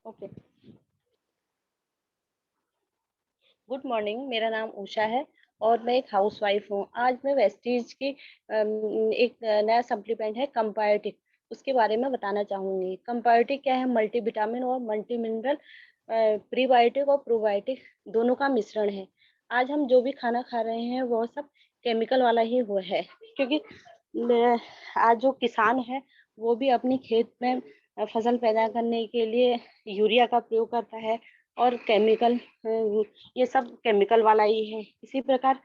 Okay. Good morning, मेरा नाम उषा है और मैं एक हाउसवाइफ हूँ। आज मैं वेस्टीज की एक नया सप्लीमेंट है कंबायोटिक, उसके बारे में बताना चाहूँगी। कंबायोटिक क्या है? मल्टीविटामिन और मल्टी मिनरल प्रीबायोटिक और प्रोबायोटिक दोनों का मिश्रण है। आज हम जो भी खाना खा रहे हैं वो सब केमिकल वाला ही हुआ है, क्योंकि आज जो किसान है वो भी अपनी खेत में फसल पैदा करने के लिए यूरिया का प्रयोग करता है और केमिकल, ये सब केमिकल वाला ही है। इसी प्रकार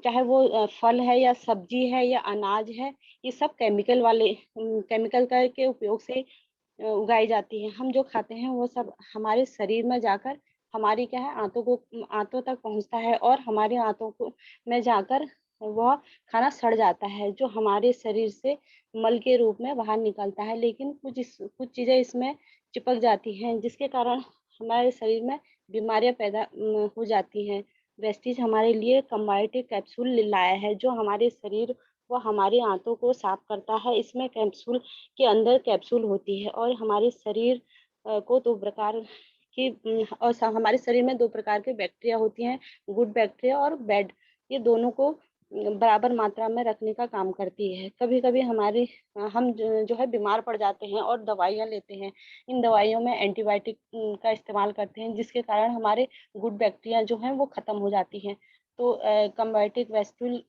चाहे वो फल है या सब्जी है या अनाज है, ये सब केमिकल वाले केमिकल का के उपयोग से उगाई जाती है। हम जो खाते हैं वो सब हमारे शरीर में जाकर हमारी क्या है, आंतों तक पहुंचता है और हमारे आंतों को में जाकर वह खाना सड़ जाता है, जो हमारे शरीर से मल के रूप में बाहर निकलता है। लेकिन कुछ चीजें इसमें चिपक जाती हैं, जिसके कारण हमारे शरीर में बीमारियां पैदा हो जाती हैं। वेस्टीज हमारे लिए कंबायोटिक कैप्सूल लाया है, जो हमारे शरीर व हमारी आंतों को साफ करता है। इसमें कैप्सूल के अंदर कैप्सूल होती है और हमारे शरीर को दो प्रकार की हमारे शरीर में दो प्रकार के बैक्टीरिया होती हैं, गुड बैक्टीरिया और बैड। ये दोनों को बराबर मात्रा में रखने का काम करती है। कभी कभी हम जो है बीमार पड़ जाते हैं और दवाइयाँ लेते हैं। इन दवाइयों में एंटीबायोटिक का इस्तेमाल करते हैं, जिसके कारण हमारे गुड बैक्टीरिया जो हैं वो खत्म हो जाती हैं। तो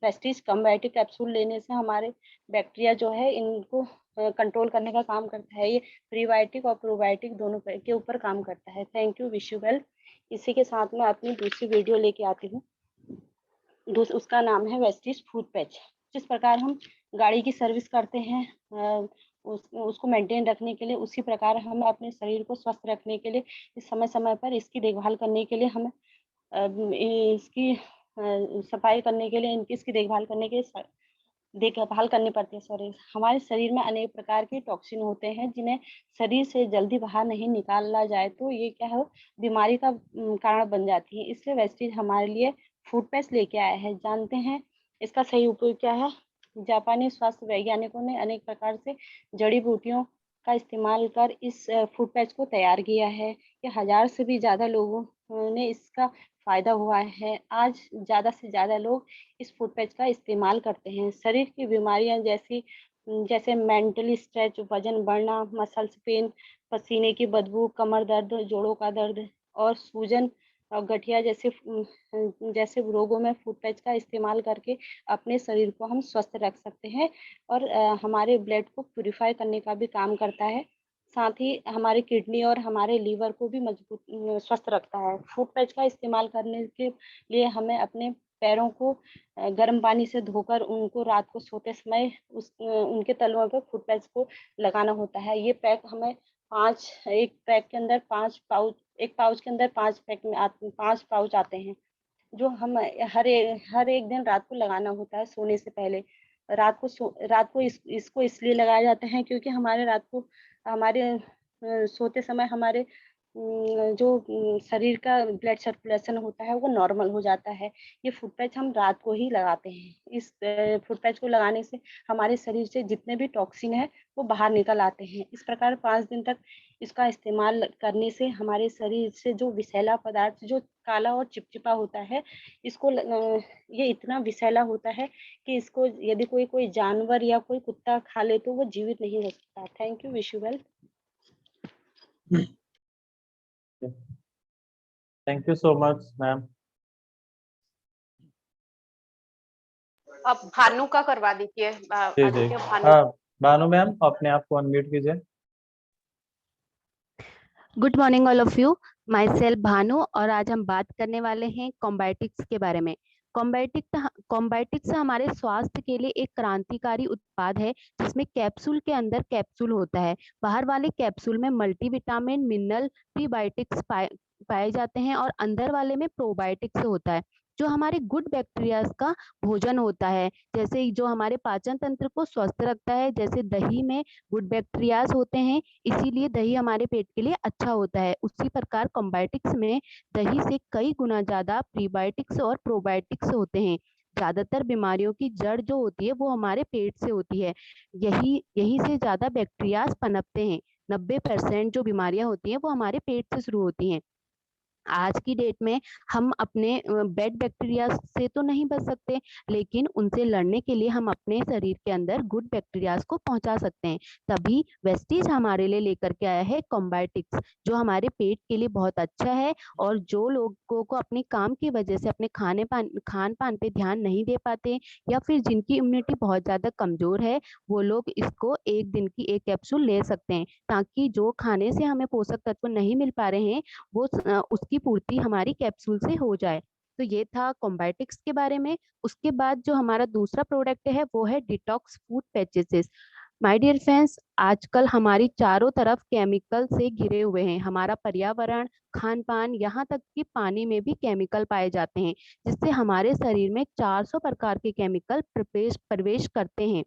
वेस्टीज कंबायोटिक कैप्सूल लेने से हमारे बैक्टीरिया जो है इनको कंट्रोल करने का काम करता है। ये प्रीबायोटिक और प्रोबायोटिक दोनों के ऊपर काम करता है। Thank you, wish you well. इसी के साथ में अपनी दूसरी वीडियो लेके आती हूँ। उसका नाम है वेस्टीज फूड पैच। जिस प्रकार हम गाड़ी की सर्विस करते हैं उसको मेंटेन रखने के लिए, उसी प्रकार हमें अपने शरीर को स्वस्थ रखने के लिए समय समय पर इसकी देखभाल करने के लिए हमें इसकी सफाई करने के लिए इसकी देखभाल करनी पड़ती है। सॉरी, हमारे शरीर में अनेक प्रकार के टॉक्सिन होते हैं, जिन्हें शरीर से जल्दी बाहर नहीं निकाला जाए तो ये क्या है, बीमारी का कारण बन जाती है। इसलिए वेस्टीज हमारे लिए फूड पैच लेके आया है। जानते हैं इसका सही उपयोग क्या है? जापानी स्वास्थ्य वैज्ञानिकों ने अनेक प्रकार से जड़ी बूटियों का इस्तेमाल कर इस फूड पैच को तैयार किया है। ये 1000 से भी ज्यादा लोगों ने इसका फायदा हुआ है। आज ज्यादा से ज्यादा लोग इस फूड पैच का इस्तेमाल करते हैं। शरीर की बीमारियां जैसे मेंटली स्ट्रेच, वजन बढ़ना, मसल्स पेन, पसीने की बदबू, कमर दर्द, जोड़ों का दर्द और सूजन और गठिया जैसे रोगों में फूड पैच का इस्तेमाल करके अपने शरीर को हम स्वस्थ रख सकते हैं और हमारे ब्लड को प्यूरिफाई करने का भी काम करता है। साथ ही हमारे किडनी और हमारे लीवर को भी स्वस्थ रखता है। फूड पैच का इस्तेमाल करने के लिए हमें अपने पैरों को गर्म पानी से धोकर उनको रात को सोते समय उनके तलुओं पर फुट पैच को लगाना होता है। ये पैक हमें एक पैक के अंदर 5 पाउच, एक पाउच के अंदर 5 पाउच आते हैं, जो हम हर एक दिन रात को लगाना होता है सोने से पहले। रात को इसको इसलिए लगाया जाता है क्योंकि हमारे सोते समय हमारे जो शरीर का ब्लड सर्कुलेशन होता है वो नॉर्मल हो जाता है। ये फुट पैच हम रात को ही लगाते हैं। इस फुट पैच को लगाने से हमारे शरीर से जितने भी टॉक्सिन है वो बाहर निकल आते हैं। इस प्रकार 5 दिन तक इसका इस्तेमाल करने से हमारे शरीर से जो विषैला पदार्थ जो काला और चिपचिपा होता है, ये इतना विषैला होता है कि इसको यदि कोई जानवर या कोई कुत्ता खा ले तो वो जीवित नहीं रह सकता। Thank you, wish you well. Thank you so much ma'am. अब भानु का करवा दीजिए। हाँ, भानु मैम अपने आप को अनम्यूट कीजिए। Good morning all of you, my self Bhanu, और आज हम बात करने वाले हैं कॉम्बायोटिक्स के बारे में। कॉम्बायोटिक्स हमारे स्वास्थ्य के लिए एक क्रांतिकारी उत्पाद है, जिसमें कैप्सूल के अंदर कैप्सूल होता है। बाहर वाले कैप्सूल में मल्टीविटामिन, मिनरल, प्रीबायोटिक्स पाए जाते हैं और अंदर वाले में प्रोबायोटिक्स होता है, जो हमारे गुड बैक्टीरियाज का भोजन होता है, जैसे जो हमारे पाचन तंत्र को स्वस्थ रखता है। जैसे दही में गुड बैक्टीरियाज होते हैं, इसीलिए दही हमारे पेट के लिए अच्छा होता है। उसी प्रकार कॉम्बायोटिक्स में दही से कई गुना ज्यादा प्रीबायोटिक्स और प्रोबायोटिक्स होते हैं। ज्यादातर बीमारियों की जड़ जो होती है वो हमारे पेट से होती है। यही से ज्यादा बैक्टीरियाज पनपते हैं। 90% जो बीमारियां होती हैं वो हमारे पेट से शुरू होती हैं। आज की डेट में हम अपने बैड बैक्टीरिया से तो नहीं बच सकते, लेकिन उनसे लड़ने के लिए हम अपने शरीर के अंदर गुड बैक्टीरियाज को पहुंचा सकते हैं। तभी वेस्टीज हमारे लिए लेकर के आया है कॉम्बायोटिक्स, जो हमारे पेट के लिए बहुत अच्छा है। और जो लोगों को अपने काम की वजह से अपने खान पान पे ध्यान नहीं दे पाते, या फिर जिनकी इम्यूनिटी बहुत ज्यादा कमजोर है, वो लोग इसको एक दिन की एक कैप्सूल ले सकते हैं, ताकि जो खाने से हमें पोषक तत्व नहीं मिल पा रहे हैं वो उसकी पूर्ति हमारी कैप्सूल से हो जाए। तो ये था कॉम्बायोटिक्स के बारे में। उसके बाद जो हमारा दूसरा प्रोडक्ट है वो है detox food patches. My dear friends, आजकल हमारी चारों तरफ केमिकल से घिरे हुए हैं। हमारा पर्यावरण, खान पान, यहाँ तक कि पानी में भी केमिकल पाए जाते हैं, जिससे हमारे शरीर में 400 प्रकार के केमिकल प्रवेश करते हैं,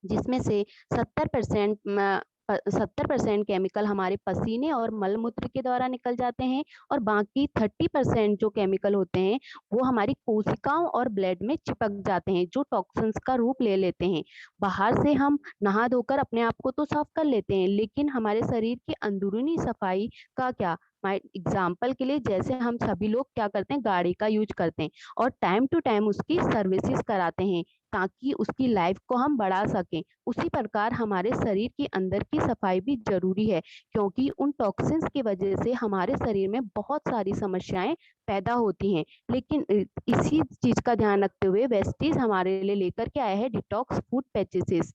जिसमें से 70% केमिकल हमारे पसीने और मल मूत्र के द्वारा निकल जाते हैं, और बाकी 30% जो केमिकल होते हैं वो हमारी कोशिकाओं और ब्लड में चिपक जाते हैं, जो टॉक्सिन्स का रूप ले लेते हैं। बाहर से हम नहा धोकर अपने आप को तो साफ कर लेते हैं, लेकिन हमारे शरीर की अंदरूनी सफाई का क्या? एग्जाम्पल के लिए, जैसे हम सभी लोग क्या करते हैं, गाड़ी का यूज करते हैं और टाइम टू टाइम उसकी सर्विसेज कराते हैं, ताकि उसकी लाइफ को हम बढ़ा सकें। उसी प्रकार हमारे शरीर के अंदर की सफाई भी जरूरी है, क्योंकि उन टॉक्सिन्स की वजह से हमारे शरीर में बहुत सारी समस्याएं पैदा होती हैं। लेकिन इसी चीज का ध्यान रखते हुए वेस्टीज हमारे लिए लेकर के आया है डिटॉक्स फूड पैचेस।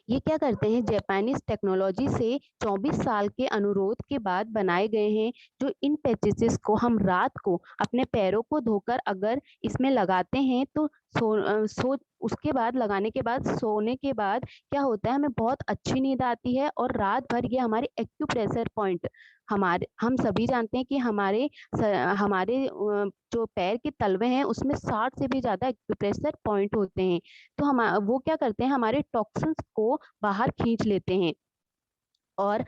ये क्या करते हैं, जापानीज टेक्नोलॉजी से 24 साल के अनुरोध के बाद बनाए गए हैं। जो इन पैचेस को हम रात को अपने पैरों को धोकर अगर इसमें लगाते हैं तो उसके बाद लगाने के बाद सोने के बाद क्या होता है, हमें बहुत अच्छी नींद आती है, और रात भर ये हमारे एक्यूप्रेशर पॉइंट, हम सभी जानते हैं कि हमारे जो पैर के तलवे हैं उसमें 60 से भी ज्यादा एक्यूप्रेशर पॉइंट होते हैं। तो हम वो क्या करते हैं, हमारे टॉक्सिन्स को बाहर खींच लेते हैं। और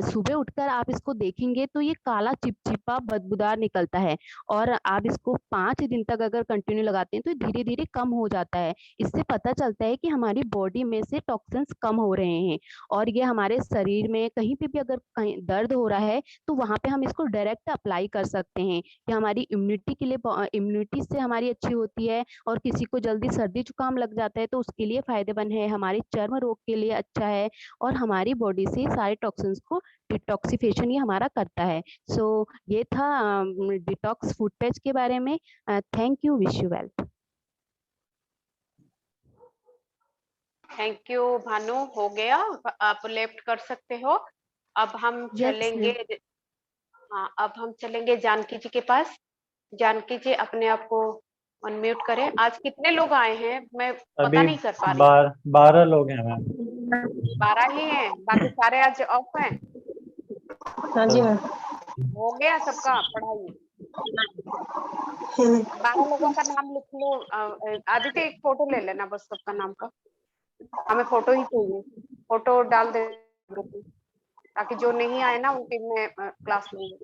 सुबह उठकर आप इसको देखेंगे तो ये काला चिपचिपा बदबूदार निकलता है, और आप इसको 5 दिन तक अगर कंटिन्यू लगाते हैं तो धीरे धीरे कम हो जाता है। इससे पता चलता है कि हमारी बॉडी में से टॉक्सिन्स कम हो रहे हैं, और ये हमारे शरीर में कहीं पे भी अगर कहीं दर्द हो रहा है तो वहां पे हम इसको डायरेक्ट अप्लाई कर सकते हैं। ये हमारी इम्यूनिटी के लिए, इम्यूनिटी से हमारी अच्छी होती है, और किसी को जल्दी सर्दी जुकाम लग जाता है तो उसके लिए फायदेमंद है, हमारे चर्म रोग के लिए अच्छा है, और हमारी बॉडी से सारे टॉक्सिन्स को डिटॉक्सिफिकेशन ये हमारा करता है। सो ये था डिटॉक्स फूड पैच के बारे में। Thank you, wish you well. Thank you Bhanu, हो गया, आप लेफ्ट कर सकते हो। अब हम चलेंगे, हाँ अब हम चलेंगे जानकी जी के पास। जानकी जी अपने आप को अनम्यूट करें। आज कितने लोग आए हैं मैं पता नहीं कर पा रही। 12 लोग हैं मैम। 12 ही हैं, बाकी सारे आज ऑफ हैं। हाँ जी मैम। हो गया सबका पढ़ाई? 12 लोगों का नाम लिख लो। आदित्य एक फोटो ले लेना बस सबका नाम का, हमें फोटो ही चाहिए, फोटो डाल दे ग्रुप में, ताकि जो नहीं आए ना उनकी मैं क्लास लूंगी।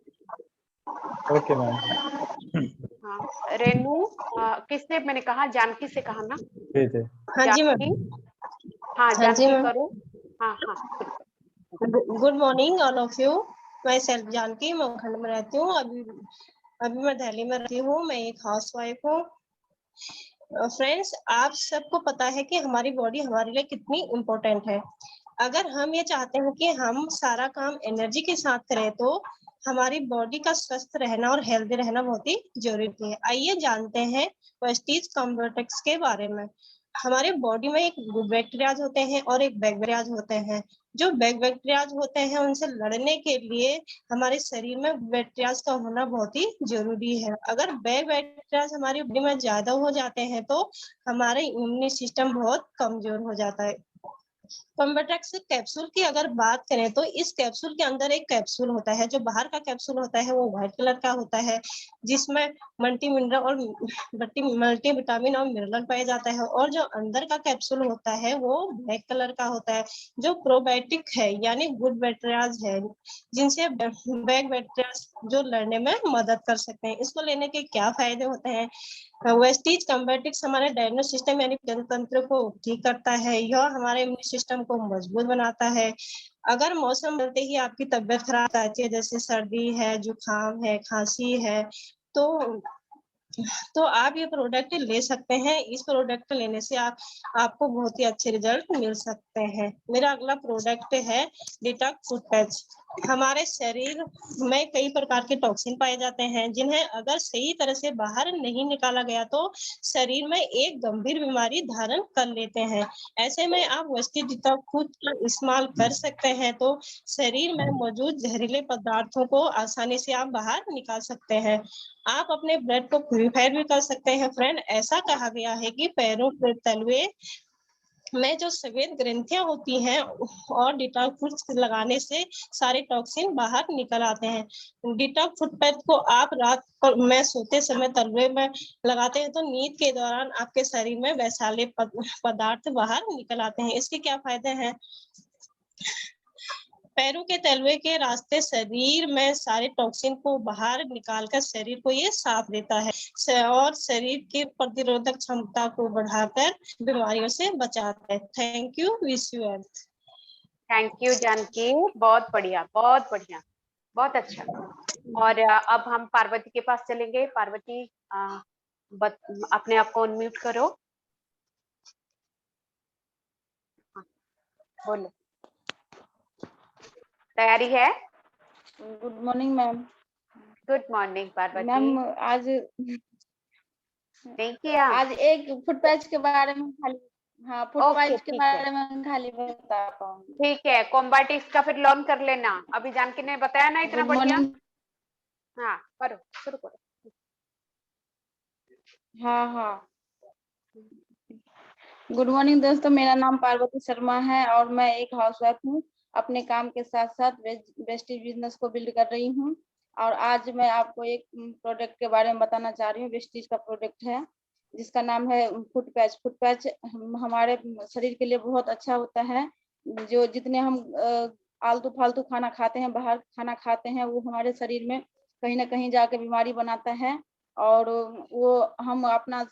Okay ma'am. हाँ रेनू, किससे मैंने कहा, जानकी से कहा ना? हाँ जी मैम। हाँ जानकी करो। हाँ हाँ good morning all of you. मैं सेल्फ जानकी, मैं खंड में रहती हूँ। अभी मैं दिल्ली में रहती हूँ। मैं एक हाउस वाइफ हूँ। फ्रेंड्स, आप सबको पता है कि हमारी बॉडी हमारे लिए कितनी इम्पोर्टेंट है। अगर हम ये चाहते हैं कि हम सारा काम एनर्जी के साथ करें तो हमारी बॉडी का स्वस्थ रहना और हेल्दी रहना बहुत ही जरूरी है। आइए जानते हैं वेस्टीज कॉम्बायोटिक्स के बारे में। हमारे बॉडी में एक गुड बैक्टीरियाज होते हैं और एक बैड बैक्टीरियाज होते हैं। जो बैड बैक्टीरियाज होते हैं उनसे लड़ने के लिए हमारे शरीर में बैक्टीरियाज का होना बहुत ही जरूरी है। अगर बैड बैक्टीरियाज हमारी बॉडी में ज्यादा हो जाते हैं तो हमारे इम्यून सिस्टम बहुत कमजोर हो जाता है। कॉम्बायोटिक्स कैप्सूल की अगर बात करें तो इस कैप्सूल के अंदर एक कैप्सूल होता है। जो बाहर का कैप्सूल होता है वो व्हाइट कलर का होता है, जिसमें मल्टी मिनरल और मल्टी विटामिन और मिनरल पाया जाता है। और जो अंदर का कैप्सूल होता है वो ब्लैक कलर का होता है, जो प्रोबायोटिक है यानी गुड बैक्टीरियाज है, जिनसे बैड बैक्टीरियाज जो लड़ने में मदद कर सकते हैं। इसको लेने के क्या फायदे होते हैं? वेस्टीज कॉम्बायोटिक्स हमारे डायजेस्टिव सिस्टम यानी पाचन तंत्र को ठीक करता है। यह हमारे इम्यून सिस्टम को मजबूत बनाता है। अगर मौसम बदलते ही आपकी तबीयत खराब रहती है, जैसे सर्दी है, जुकाम है, खांसी है, तो आप ये प्रोडक्ट ले सकते हैं। इस प्रोडक्ट लेने से आपको बहुत ही अच्छे रिजल्ट मिल सकते हैं। मेरा अगला प्रोडक्ट है डिटॉक्स फूड पैच। हमारे शरीर में कई प्रकार के टॉक्सिन पाए जाते हैं, जिन्हें अगर सही तरह से बाहर नहीं निकाला गया तो शरीर में एक गंभीर बीमारी धारण कर लेते हैं। ऐसे में आप वेस्टी डिटॉक्स फूड का इस्तेमाल कर सकते हैं, तो शरीर में मौजूद जहरीले पदार्थों को आसानी से आप बाहर निकाल सकते हैं। आप अपने ब्लड को प्यूरिफाई भी कर सकते हैं। फ्रेंड, ऐसा कहा गया है कि पैरों के तलवे में जो सफेद ग्रंथियां होती हैं और डिटॉक्स फूड लगाने से सारे टॉक्सिन बाहर निकल आते हैं। डिटॉक्स फूड पैच को आप रात में सोते समय तलवे में लगाते हैं तो नींद के दौरान आपके शरीर में वैसाले पदार्थ बाहर निकल आते हैं। इसके क्या फायदे हैं? पैरों के तलवे के रास्ते शरीर में सारे टॉक्सिन को बाहर निकालकर शरीर को ये साफ देता है और शरीर की प्रतिरोधक क्षमता को बढ़ाकर बीमारियों से बचाता है। Thank you, wish you health. Thank you Janaki, बहुत बढ़िया, बहुत बढ़िया, बहुत अच्छा। और अब हम पार्वती के पास चलेंगे। पार्वती, अपने आप को अनम्यूट करो। बोलो, तैयारी है? Good morning ma'am. Good morning Parvati. Ma'am आज नहीं किया? आज एक फुट पैच के बारे में खाली, हाँ फुट पैच के बारे में खाली बता पाऊंगी। ठीक है, कॉम्बाटिक्स का फिर लर्न कर लेना। अभी जानकी ने बताया ना इतना बढ़िया। हाँ करो, शुरू करो। हाँ गुड मॉर्निंग दोस्तों, मेरा नाम पार्वती शर्मा है और मैं एक हाउसवाइफ हूँ। अपने काम के साथ साथ वेस्टेज बिजनेस को बिल्ड कर रही हूँ और आज मैं आपको एक प्रोडक्ट के बारे में बताना चाह रही हूँ। वेस्टेज का प्रोडक्ट है जिसका नाम है फुट पैच। फुट पैच हमारे शरीर के लिए बहुत अच्छा होता है। जो जितने हम आलतू फालतू खाना खाते हैं, बाहर खाना खाते हैं, वो हमारे शरीर में कहीं ना कहीं जाके बीमारी बनाता है। और वो हम अपना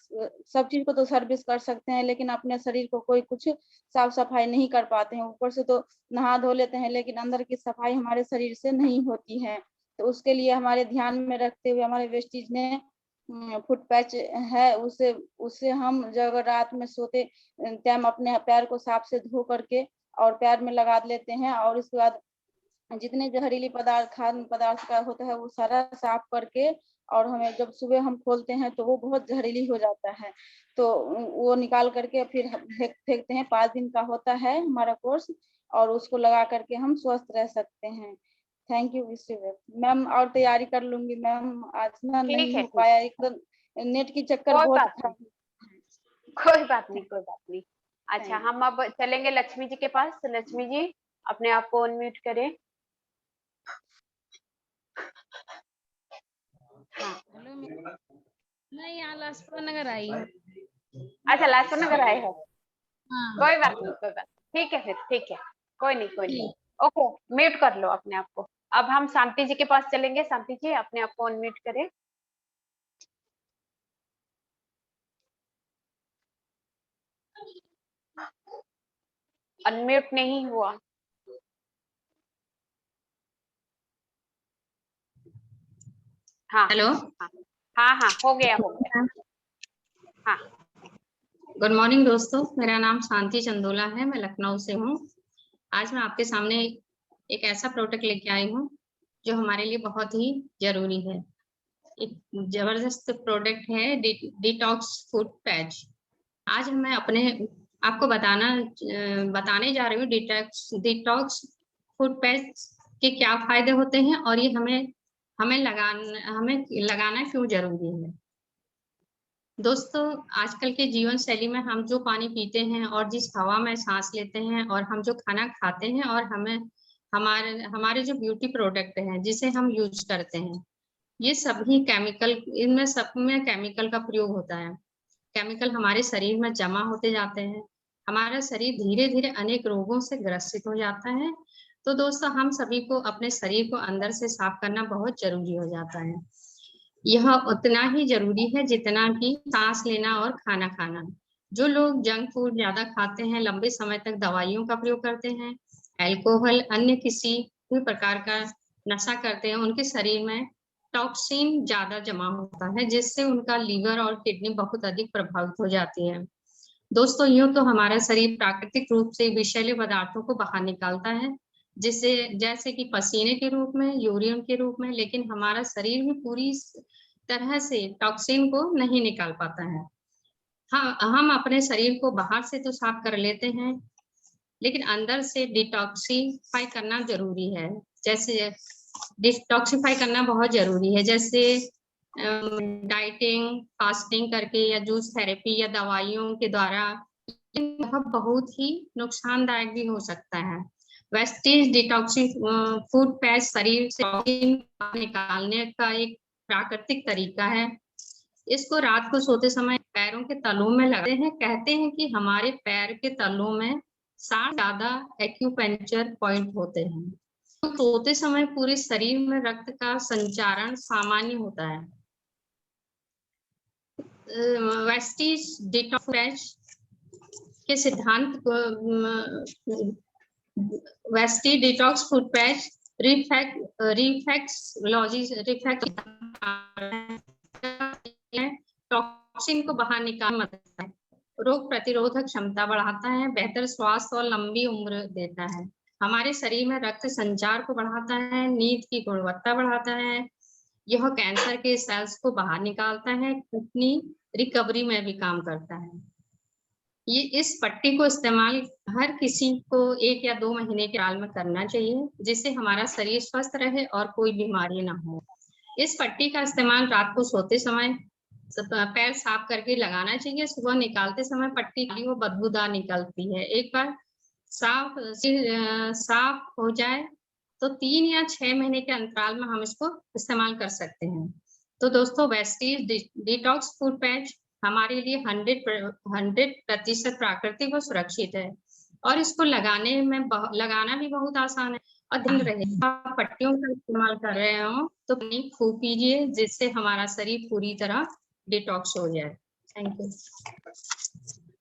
सब चीज को तो सर्विस कर सकते हैं, लेकिन अपने शरीर को कोई कुछ साफ सफाई नहीं कर पाते हैं। ऊपर से तो नहा धो लेते हैं, लेकिन अंदर की सफाई हमारे शरीर से नहीं होती है। तो उसके लिए हमारे ध्यान में रखते हुए हमारे वेस्टीज ने फुट पैच है, उससे हम जब रात में सोते टाइम अपने पैर को साफ से धो करके और पैर में लगा लेते हैं और उसके बाद जितने जहरीली पदार्थ, खाद्य पदार्थ का होता है वो सारा साफ करके, और हमें जब सुबह हम खोलते हैं तो वो बहुत जहरीली हो जाता है, तो वो निकाल करके फिर फेंकते हैं। 5 दिन का होता है हमारा कोर्स और उसको लगा करके हम स्वस्थ रह सकते हैं। थैंक यू मैम, और तैयारी कर लूंगी मैम। आज ना नहीं हो पाया, एकदम नेट की चक्कर बहुत था। कोई बात नहीं, कोई बात नहीं। अच्छा, हम अब चलेंगे लक्ष्मी जी के पास। लक्ष्मी जी, अपने आप को अनम्यूट करें। हेलो, मैं यहाँ लाजपत नगर आई हूँ। अच्छा, लाजपत नगर आए हो। कोई बात नहीं, कोई बात। ठीक है फिर, ठीक है, कोई नहीं। ओके, म्यूट कर लो अपने आप को। अब हम शांति जी के पास चलेंगे। शांति जी, अपने आप को अनम्यूट करें। अनम्यूट नहीं हुआ। हाँ हेलो, हाँ हो गया। हाँ, गुड मॉर्निंग दोस्तों, मेरा नाम शांति चंदोला है, मैं लखनऊ से हूँ। आज मैं आपके सामने एक ऐसा प्रोडक्ट लेके आई हूँ जो हमारे लिए बहुत ही जरूरी है। एक जबरदस्त प्रोडक्ट है डिटॉक्स फूड पैच। आज मैं आपको बताने जा रही हूँ डिटॉक्स फूड पैच के क्या फायदे होते हैं और ये हमें लगाना क्यों जरूरी है। दोस्तों, आजकल के जीवन शैली में हम जो पानी पीते हैं और जिस हवा में सांस लेते हैं और हम जो खाना खाते हैं और हमारे जो ब्यूटी प्रोडक्ट हैं जिसे हम यूज करते हैं, ये सभी इनमें सब में केमिकल का प्रयोग होता है। केमिकल हमारे शरीर में जमा होते जाते हैं, हमारा शरीर धीरे धीरे अनेक रोगों से ग्रसित हो जाता है। तो दोस्तों, हम सभी को अपने शरीर को अंदर से साफ करना बहुत जरूरी हो जाता है। यह उतना ही जरूरी है जितना कि सांस लेना और खाना खाना। जो लोग जंक फूड ज्यादा खाते हैं, लंबे समय तक दवाइयों का प्रयोग करते हैं, अल्कोहल, अन्य किसी भी प्रकार का नशा करते हैं, उनके शरीर में टॉक्सिन ज्यादा जमा होता है, जिससे उनका लीवर और किडनी बहुत अधिक प्रभावित हो जाती है। दोस्तों, यूं तो हमारा शरीर प्राकृतिक रूप से विषैले पदार्थों को बाहर निकालता है, जिसे जैसे कि पसीने के रूप में, यूरिन के रूप में, लेकिन हमारा शरीर भी पूरी तरह से टॉक्सिन को नहीं निकाल पाता है। हाँ, हम अपने शरीर को बाहर से तो साफ कर लेते हैं, लेकिन अंदर से डिटॉक्सिफाई करना जरूरी है। जैसे डिटॉक्सिफाई करना बहुत जरूरी है, जैसे डाइटिंग, फास्टिंग करके या जूस थेरेपी या दवाइयों के द्वारा, यह बहुत ही नुकसानदायक भी हो सकता है। वेस्टेज डिटॉक्सिंग फूड पैच शरीर से निकालने का एक प्राकृतिक तरीका है। इसको रात को सोते समय पैरों के तलों में लगाते हैं। कहते हैं कि हमारे पैर के तलों में 60 ज्यादा एक्यूपेंचर पॉइंट होते हैं। तो सोते समय पूरे शरीर में रक्त का संचारण सामान्य होता है। वेस्टेज डिटॉक्स पैच के सिद्धांत wastage detox food patch toxin को बाहर निकालने में मदद है, रोग प्रतिरोधक क्षमता बढ़ाता है, बेहतर स्वास्थ्य और लंबी उम्र देता है, हमारे शरीर में रक्त संचार को बढ़ाता है, नींद की गुणवत्ता बढ़ाता है, यह कैंसर के सेल्स को बाहर निकालता है, किडनी रिकवरी में भी काम करता है। ये इस पट्टी को इस्तेमाल हर किसी को 1 या 2 महीने के काल में करना चाहिए, जिससे हमारा शरीर स्वस्थ रहे और कोई बीमारी ना हो। इस पट्टी का इस्तेमाल रात को सोते समय पैर साफ करके लगाना चाहिए। सुबह निकालते समय पट्टी वो बदबूदार निकलती है। एक बार साफ हो जाए तो 3 या 6 महीने के अंतराल में हम इसको इस्तेमाल कर सकते हैं। तो दोस्तों, वेस्टेज डिटॉक्स फूड पैच हमारे लिए 100% प्राकृतिक और सुरक्षित है, और इसको लगाना भी बहुत आसान है। और ध्यान रहे, आप पट्टियों का इस्तेमाल कर रहे हो तो पानी खूब पीजिए, जिससे हमारा शरीर पूरी तरह डिटॉक्स हो जाए। Thank you.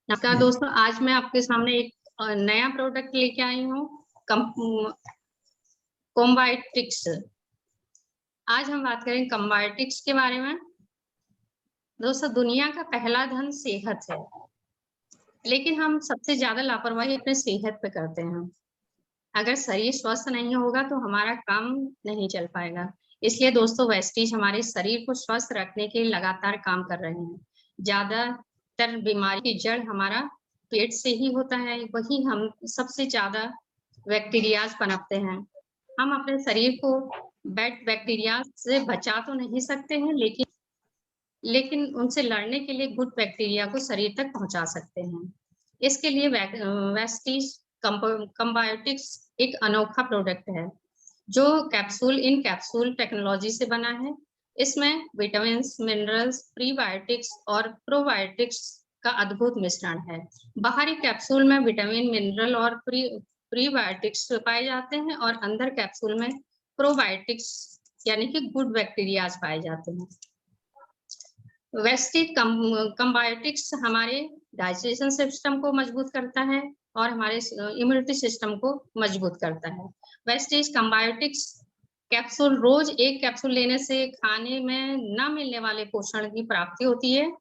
नमस्कार दोस्तों, आज मैं आपके सामने एक नया प्रोडक्ट लेके आई हूँ, कॉम्बायोटिक्स। आज हम बात करें कॉम्बायोटिक्स के बारे में। दोस्तों, दुनिया का पहला धन सेहत है, लेकिन हम सबसे ज्यादा लापरवाही अपने सेहत पे करते हैं। अगर शरीर स्वस्थ नहीं होगा तो हमारा काम नहीं चल पाएगा। इसलिए दोस्तों, वेस्टीज हमारे शरीर को स्वस्थ रखने के लिए लगातार काम कर रहे हैं। ज्यादातर बीमारी की जड़ हमारा पेट से ही होता है, वही हम सबसे ज्यादा बैक्टीरियाज पनपते हैं। हम अपने शरीर को बैड बैक्टीरिया से बचा तो नहीं सकते हैं, लेकिन उनसे लड़ने के लिए गुड बैक्टीरिया को शरीर तक पहुंचा सकते हैं। इसके लिए वेस्टीज कॉम्बायोटिक्स एक अनोखा प्रोडक्ट है, जो कैप्सूल टेक्नोलॉजी से बना है। इसमें विटामिन, मिनरल्स, प्रीबायोटिक्स और प्रोबायोटिक्स का अद्भुत मिश्रण है। बाहरी कैप्सूल में विटामिन, मिनरल और प्रीबायोटिक्स पाए जाते हैं, और अंदर कैप्सूल में प्रोबायोटिक्स यानी कि गुड बैक्टीरियाज पाए जाते हैं। वेस्टीज कॉम्बायोटिक्स हमारे डाइजेशन सिस्टम को मजबूत करता है और हमारे इम्यूनिटी सिस्टम को मजबूत करता है। वेस्टीज कॉम्बायोटिक्स कैप्सूल, रोज एक कैप्सूल लेने से खाने में न मिलने वाले पोषण की प्राप्ति होती है।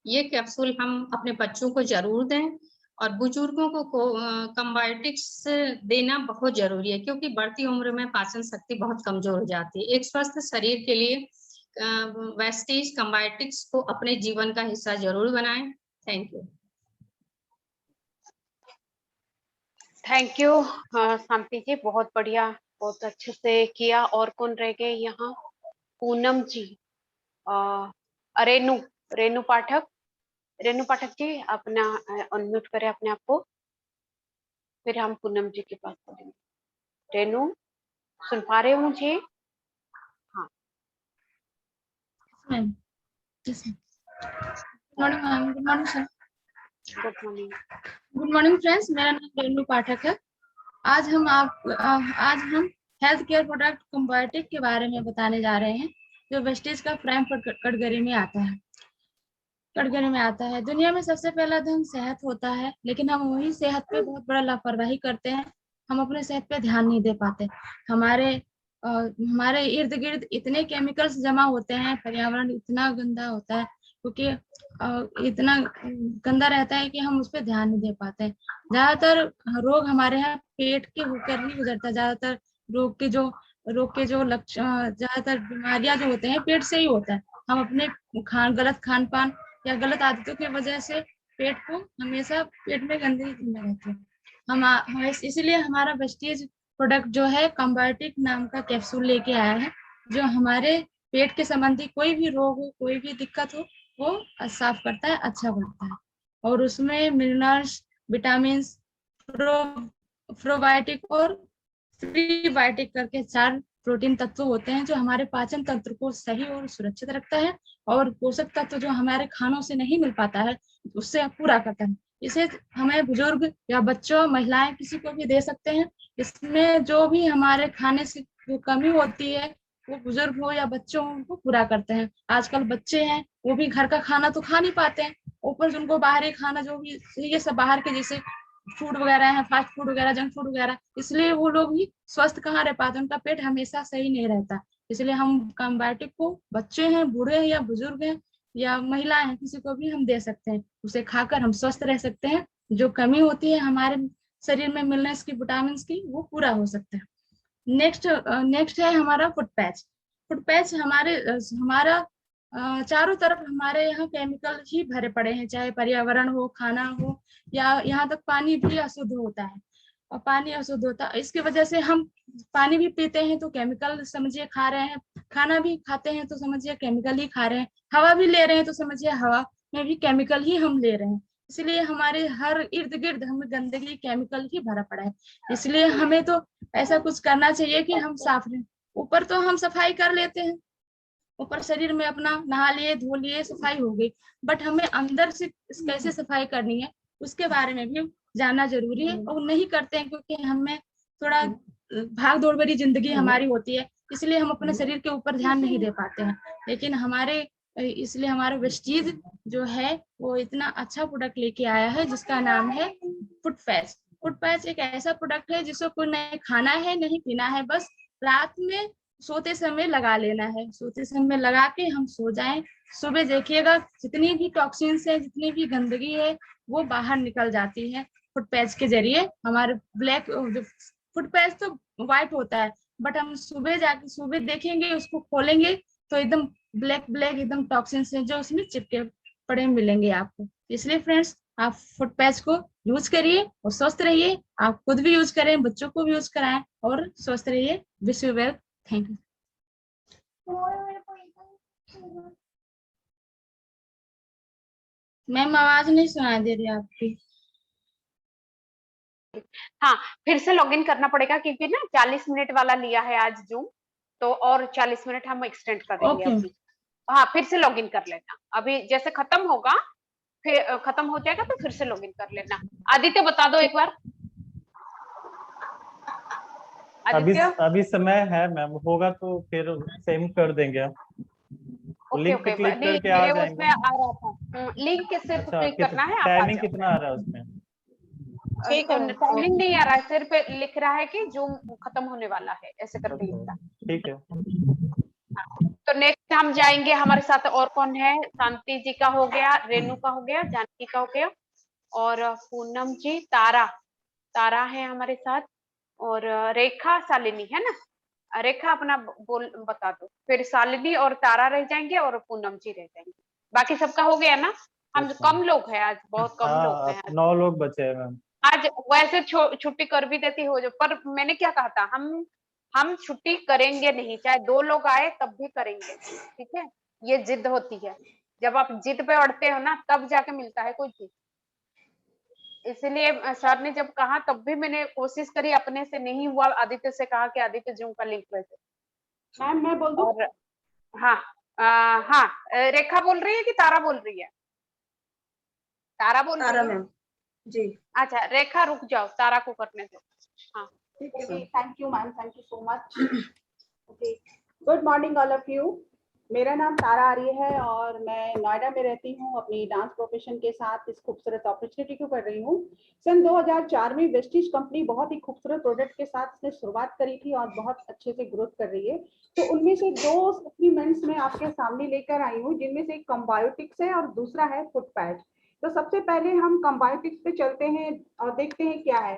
ये कैप्सूल हम अपने बच्चों को जरूर दें, और बुजुर्गों को कॉम्बायोटिक्स देना बहुत जरूरी है, क्योंकि बढ़ती उम्र में पाचन शक्ति बहुत कमजोर हो जाती है। एक स्वस्थ शरीर के लिए वेस्टीज कॉम्बायोटिक्स को अपने जीवन का हिस्सा जरूर बनाएं। Thank you. थैंक यू शांति जी, बहुत बढ़िया, बहुत अच्छे से किया। और कौन रह गए यहाँ? पूनम जी, रेनू पाठक जी, अपना अनम्यूट करें अपने आप को, फिर हम पूनम जी के पास चलेंगे। रेनू, सुन पा रहे हो मुझे? हाँ ma'am. Good morning ma'am. Good morning sir. Good morning. Good morning friends, मेरा नाम रेनू पाठक है। आज हम हेल्थ केयर प्रोडक्ट कॉम्बायोटिक के बारे में बताने जा रहे हैं, जो वेस्टेज का प्राइम कैटेगरी में आता है। कैटेगरी में आता है। दुनिया में सबसे पहला धन सेहत होता है, लेकिन हम वही सेहत पे बहुत बड़ा लापरवाही करते हैं। हम अपने सेहत पे ध्यान नहीं दे पाते। हमारे इर्द गिर्द इतने केमिकल्स जमा होते हैं, पर्यावरण इतना गंदा होता है, क्योंकि इतना गंदा रहता है कि हम उस पर ध्यान नहीं दे पाते हैं। ज्यादातर रोग हमारे यहाँ पेट के होकर ही गुजरता है। ज्यादातर रोग के जो लक्षण, ज्यादातर बीमारियां जो होते हैं पेट से ही होता है। हम अपने गलत खान पान या गलत आदतों की वजह से हमेशा पेट में गंदगी में रहती है। इसीलिए हमारा वेस्टीज प्रोडक्ट जो है कंबायोटिक नाम का कैप्सूल लेके आया है, जो हमारे पेट के संबंधी कोई भी रोग हो, कोई भी दिक्कत हो, वो साफ करता है, अच्छा करता है। और उसमें मिनरल्स, विटामिन, प्रोबायोटिक और प्रीबायोटिक करके 4 प्रोटीन तत्व होते हैं, जो हमारे पाचन तंत्र को सही और सुरक्षित रखता है, और पोषक तत्व जो हमारे खानों से नहीं मिल पाता है उससे पूरा करता है। इसे हमें बुजुर्ग या बच्चों, महिलाएं किसी को भी दे सकते हैं। इसमें जो भी हमारे खाने से जो कमी होती है, वो बुजुर्ग हो या बच्चों हो, उनको पूरा करते हैं। आजकल बच्चे हैं, वो भी घर का खाना तो खा नहीं पाते हैं, ऊपर उनको बाहरी खाना जो भी ये सब बाहर के जैसे फूड वगैरह है, फास्ट फूड वगैरह, जंक फूड वगैरह, इसलिए वो लोग भी स्वस्थ कहाँ रह पाते, उनका पेट हमेशा सही नहीं रहता। इसलिए हम कंबायोटिक को बच्चे हैं, बूढ़े हैं या बुजुर्ग हैं या महिलाएं हैं, किसी को भी हम दे सकते हैं। उसे खाकर हम स्वस्थ रह सकते हैं। जो कमी होती है हमारे शरीर में मिलने की विटामिन की, वो पूरा हो सकता है। नेक्स्ट है हमारा फुट पैच। फुट पैच हमारा चारों तरफ हमारे यहाँ केमिकल ही भरे पड़े हैं, चाहे पर्यावरण हो, खाना हो, या यहाँ तक पानी भी अशुद्ध होता है। और पानी अशुद्ध होता है, इसकी वजह से हम पानी भी पीते हैं तो केमिकल समझिए खा रहे हैं, खाना भी खाते हैं तो समझिए केमिकल ही खा रहे हैं, हवा भी ले रहे हैं तो समझिए हवा में भी केमिकल ही हम ले रहे हैं। इसलिए हमारे हर इर्द गिर्द हमें गंदगी, केमिकल ही भरा पड़ा है। इसलिए हमें तो ऐसा कुछ करना चाहिए कि हम साफ रहें। ऊपर तो हम सफाई कर लेते हैं, ऊपर शरीर में अपना नहा लिए, धो लिए, सफाई हो गई, बट हमें अंदर से कैसे सफाई करनी है उसके बारे में भी जानना जरूरी है, और नहीं करते हैं क्योंकि हमें थोड़ा भाग दौड़ भरी जिंदगी हमारी होती है, इसलिए हम अपने शरीर के ऊपर ध्यान नहीं दे पाते हैं। लेकिन इसलिए हमारा वेस्टीज जो है वो इतना अच्छा प्रोडक्ट लेके आया है, जिसका नाम है फुट पैच। फुट पैच एक ऐसा प्रोडक्ट है जिसको कोई नहीं खाना है, नहीं पीना है, बस रात में सोते समय लगा लेना है। सोते समय लगा के हम सो जाएं, सुबह देखिएगा जितनी भी टॉक्सिन्स है, जितनी भी गंदगी है, वो बाहर निकल जाती है फुट पैच के जरिए। हमारे फुट पैच तो व्हाइट होता है, बट हम सुबह देखेंगे, उसको खोलेंगे तो एकदम ब्लैक एकदम टॉक्सिन्स है जो उसमें चिपके पड़े मिलेंगे आपको। इसलिए फ्रेंड्स, आप फुट पैच को यूज करिए और स्वस्थ रहिए। आप खुद भी यूज करें, बच्चों को भी यूज कराएं और स्वस्थ रहिए। Wish you well. Thank you. Ma'am आवाज नहीं सुनाई दे रही आपकी। हाँ, फिर से लॉगिन करना पड़ेगा क्योंकि ना 40 मिनट वाला लिया है आज जूम, तो और 40 मिनट हम एक्सटेंड कर देंगे अभी। हाँ, फिर से लॉगिन कर लेना। अभी जैसे खत्म होगा, फिर खत्म हो जाएगा तो फिर से लॉगिन कर लेना। आदित्य बता दो एक बार। अभी समय है मैम, होगा तो फिर सेम कर देंगे। लिंक पे क्लिक करके आ जाएंगे। उसमें आ रहा था लिंक के सिर्फ क्लिक करना है। टाइमिंग कितना आ रहा है उसमें? टाइमिंग नहीं आ रहा है, सिर्फ लिख रहा है कि जूम खत्म होने वाला है, ऐसे करके लिख रहा है। ठीक है। तो नेक्स्ट हम जाएंगे, हमारे साथ और कौन है? शांति जी का हो गया, रेनू का हो गया, जानकी का हो गया, और पूनम जी, तारा है हमारे साथ, और रेखा, शालिनी है ना। रेखा अपना बता दो, फिर शालिनी और तारा रह जाएंगे और पूनम जी रह जाएंगे। बाकी सबका हो गया ना? हम कम लोग हैं आज, बहुत कम लोग हैं। 9 लोग बचे हैं मैम। आज वैसे छुट्टी कर भी देती हो जो, पर मैंने क्या कहा था, हम छुट्टी करेंगे नहीं, चाहे 2 लोग आए तब भी करेंगे, ठीक है? ये जिद होती है, जब आप जिद पे अड़ते हो ना तब जाके मिलता है कोई चीज। इसलिए सर ने जब कहा तब भी मैंने कोशिश करी, अपने से नहीं हुआ, आदित्य से कहा कि आदित्य जूम का लिंक भेजे। मैम मैं बोल दूं? और हाँ, रेखा बोल रही है कि तारा बोल रही है? तारा बोल रही है मैम जी। अच्छा रेखा रुक जाओ, तारा को करने दो। हाँ thank you ma'am, thank you so much. Okay, good morning all of you. मेरा नाम तारा आर्य है और मैं नोएडा में रहती हूँ। अपनी डांस प्रोफेशन के साथ इस खूबसूरत अपॉर्चुनिटी को कर रही हूँ। सन 2004 में वेस्टीज कंपनी बहुत ही खूबसूरत प्रोडक्ट के साथ इसने शुरुआत करी थी और बहुत अच्छे से ग्रोथ कर रही है। तो उनमें से 2 सप्लीमेंट्स मैं आपके सामने लेकर आई हूँ, जिनमें से एक कंबायोटिक्स है और दूसरा है फुट पैच। तो सबसे पहले हम कंबायोटिक्स पे चलते हैं और देखते हैं क्या है।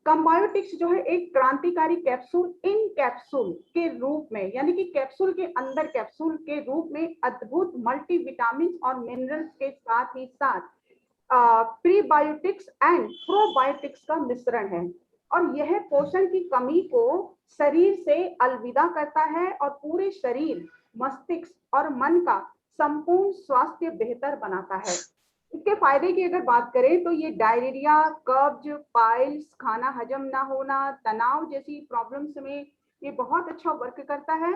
कंबायोटिक्स जो है एक क्रांतिकारी कैप्सूल इन कैप्सूल के रूप में, यानी कि कैप्सूल के अंदर कैप्सूल के रूप में अद्भुत मल्टीविटामिन और मिनरल्स के साथ ही साथ प्रीबायोटिक्स एंड प्रोबायोटिक्स का मिश्रण है और यह पोषण की कमी को शरीर से अलविदा करता है और पूरे शरीर, मस्तिष्क और मन का संपूर्ण स्वास्थ्य बेहतर बनाता है। इसके फायदे की अगर बात करें तो ये डायरिया, कब्ज, पाइल्स, खाना हजम ना होना, तनाव जैसी प्रॉब्लम्स में ये बहुत अच्छा वर्क करता है।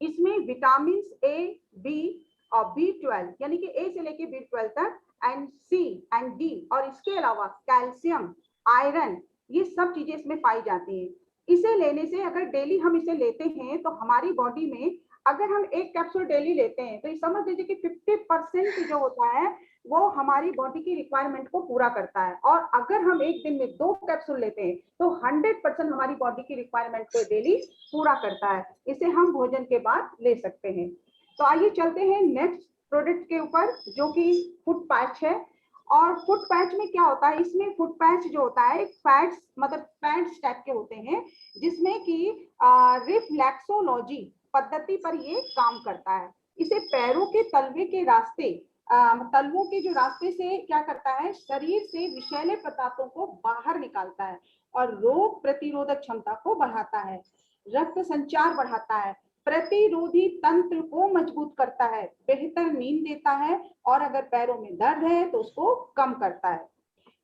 इसमें विटामिन ए, बी और B12 यानी कि ए से लेके B12 तक एंड सी एंड डी और इसके अलावा कैल्शियम, आयरन, ये सब चीजें इसमें पाई जाती हैं। इसे लेने से अगर डेली हम इसे लेते हैं तो हमारी बॉडी में अगर हम एक कैप्सूल डेली लेते हैं तो ये समझ लीजिए कि 50% जो होता है वो हमारी बॉडी की रिक्वायरमेंट को पूरा करता है और अगर हम एक दिन में 2 कैप्सूल लेते हैं तो 100% हमारी बॉडी की रिक्वायरमेंट को डेली पूरा करता है। इसे हम भोजन के बाद ले सकते हैं। तो आइए चलते हैं नेक्स्ट प्रोडक्ट के ऊपर जो कि फुट पैच है। और फुट पैच में क्या होता है, इसमें फुट पैच जो होता है एक पैड्स मतलब पैड्स टाइप के होते हैं जिसमें कि रिफ्लेक्सोलॉजी पद्धति पर ये काम करता है। इसे पैरों के तलवे के रास्ते तलवों के जो रास्ते से क्या करता है, शरीर से विषैले पदार्थों को बाहर निकालता है और रोग प्रतिरोधक क्षमता को बढ़ाता है, रक्त संचार बढ़ाता है, प्रतिरोधी तंत्र को मजबूत करता है, बेहतर नींद देता है और अगर पैरों में दर्द है तो उसको कम करता है।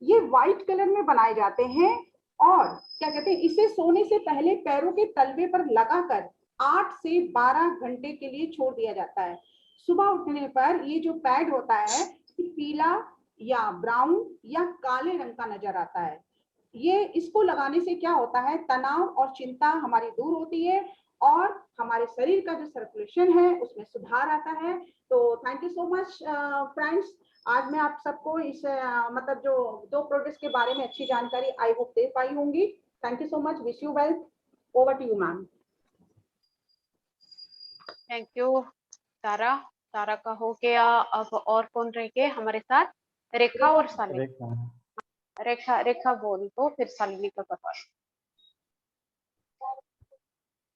ये व्हाइट कलर में बनाए जाते हैं और क्या कहते हैं, इसे सोने से पहले पैरों के तलवे पर लगाकर 8 से 12 घंटे के लिए छोड़ दिया जाता है। सुबह उठने पर ये जो पैड होता है पीला या ब्राउन या काले रंग का नजर आता है। ये इसको लगाने से क्या होता है, तनाव और चिंता हमारी दूर होती है और हमारे शरीर का जो सर्कुलेशन है उसमें सुधार आता है। तो thank you so much friends, आज मैं आप सबको इस मतलब जो 2 प्रोडक्ट्स के बारे में अच्छी जानकारी आई होप दे पाई होंगी। Thank you so much, wish you well, over to you ma'am. Thank you Tara. Tara का हो गया। अब और कौन रह गए हमारे साथ? रेखा और शालिनी। रेखा बोल दो फिर शालिनी का करवा।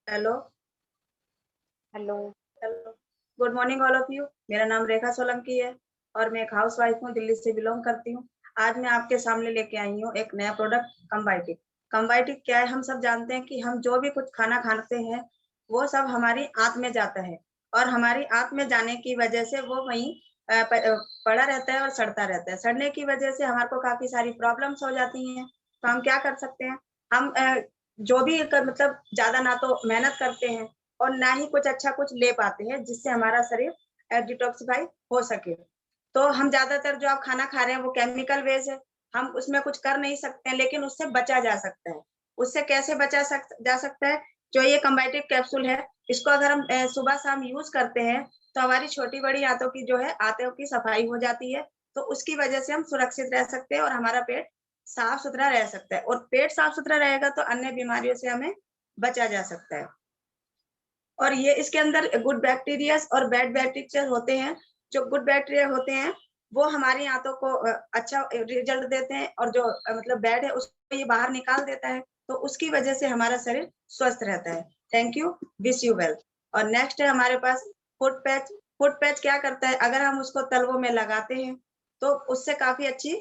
Hello hello good morning all of you. मेरा नाम रेखा सोलंकी है और मैं एक हाउस वाइफ हूँ, दिल्ली से बिलोंग करती हूँ। आज मैं आपके सामने लेके आई हूँ एक नया प्रोडक्ट कंबायोटिक। कंबायोटिक क्या है, हम सब जानते हैं कि हम जो भी कुछ खाना खाते हैं वो सब हमारी आंत में जाता है और हमारी आंत में जाने की वजह से वो वहीं पड़ा रहता है और सड़ता रहता है। सड़ने की वजह से हमारे को काफी सारी प्रॉब्लम्स हो जाती हैं। तो हम क्या कर सकते हैं, हम जो भी मतलब ज्यादा ना तो मेहनत करते हैं और ना ही कुछ अच्छा कुछ ले पाते हैं जिससे हमारा शरीर डिटॉक्सिफाई हो सके। तो हम ज्यादातर जो आप खाना खा रहे हैं वो केमिकल बेस्ड है, हम उसमें कुछ कर नहीं सकते हैं, लेकिन उससे बचा जा सकता है। उससे कैसे बचा जा सकता है, जो ये कंबायोटिक कैप्सूल है इसको अगर हम सुबह शाम यूज करते हैं तो हमारी छोटी बड़ी आंतों की जो है आंतों की सफाई हो जाती है। तो उसकी वजह से हम सुरक्षित रह सकते हैं और हमारा पेट साफ सुथरा रह सकता है और पेट साफ सुथरा रहेगा तो अन्य बीमारियों से हमें बचा जा सकता है। और ये इसके अंदर गुड बैक्टीरिया और बैड बैक्टीरिया होते हैं। जो गुड बैक्टीरिया होते हैं वो हमारी आंतों को अच्छा रिजल्ट देते हैं और जो मतलब बैड है उसको ये बाहर निकाल देता है। तो उसकी वजह से हमारा शरीर स्वस्थ रहता है। Thank you, wish you well. और नेक्स्ट है हमारे पास फुट पैच। फुट पैच क्या करता है, अगर हम उसको तलवों में लगाते हैं तो उससे काफी अच्छी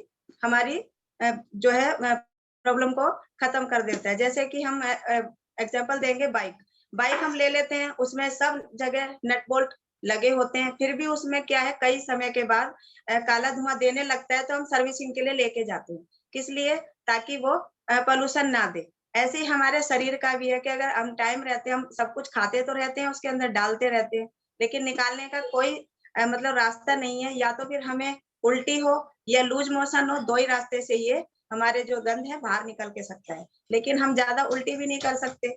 हमारी जो है प्रॉब्लम को खत्म कर देता है। जैसे कि हम एग्जांपल देंगे, बाइक हम ले लेते हैं, उसमें सब जगह नट बोल्ट लगे होते हैं, फिर भी उसमें क्या है कई समय के बाद काला धुआं देने लगता है तो हम सर्विसिंग के लिए लेके जाते हैं। किस लिए? ताकि वो पोल्यूशन ना दे। ऐसे ही हमारे शरीर का भी है कि अगर हम टाइम रहते हैं, हम सब कुछ खाते तो रहते हैं, उसके अंदर डालते रहते हैं, लेकिन निकालने का कोई मतलब रास्ता नहीं है। या तो फिर हमें उल्टी हो या लूज मोशन हो, 2 ही रास्ते से ये हमारे जो गंध है बाहर निकल के सकता है। लेकिन हम ज्यादा उल्टी भी नहीं कर सकते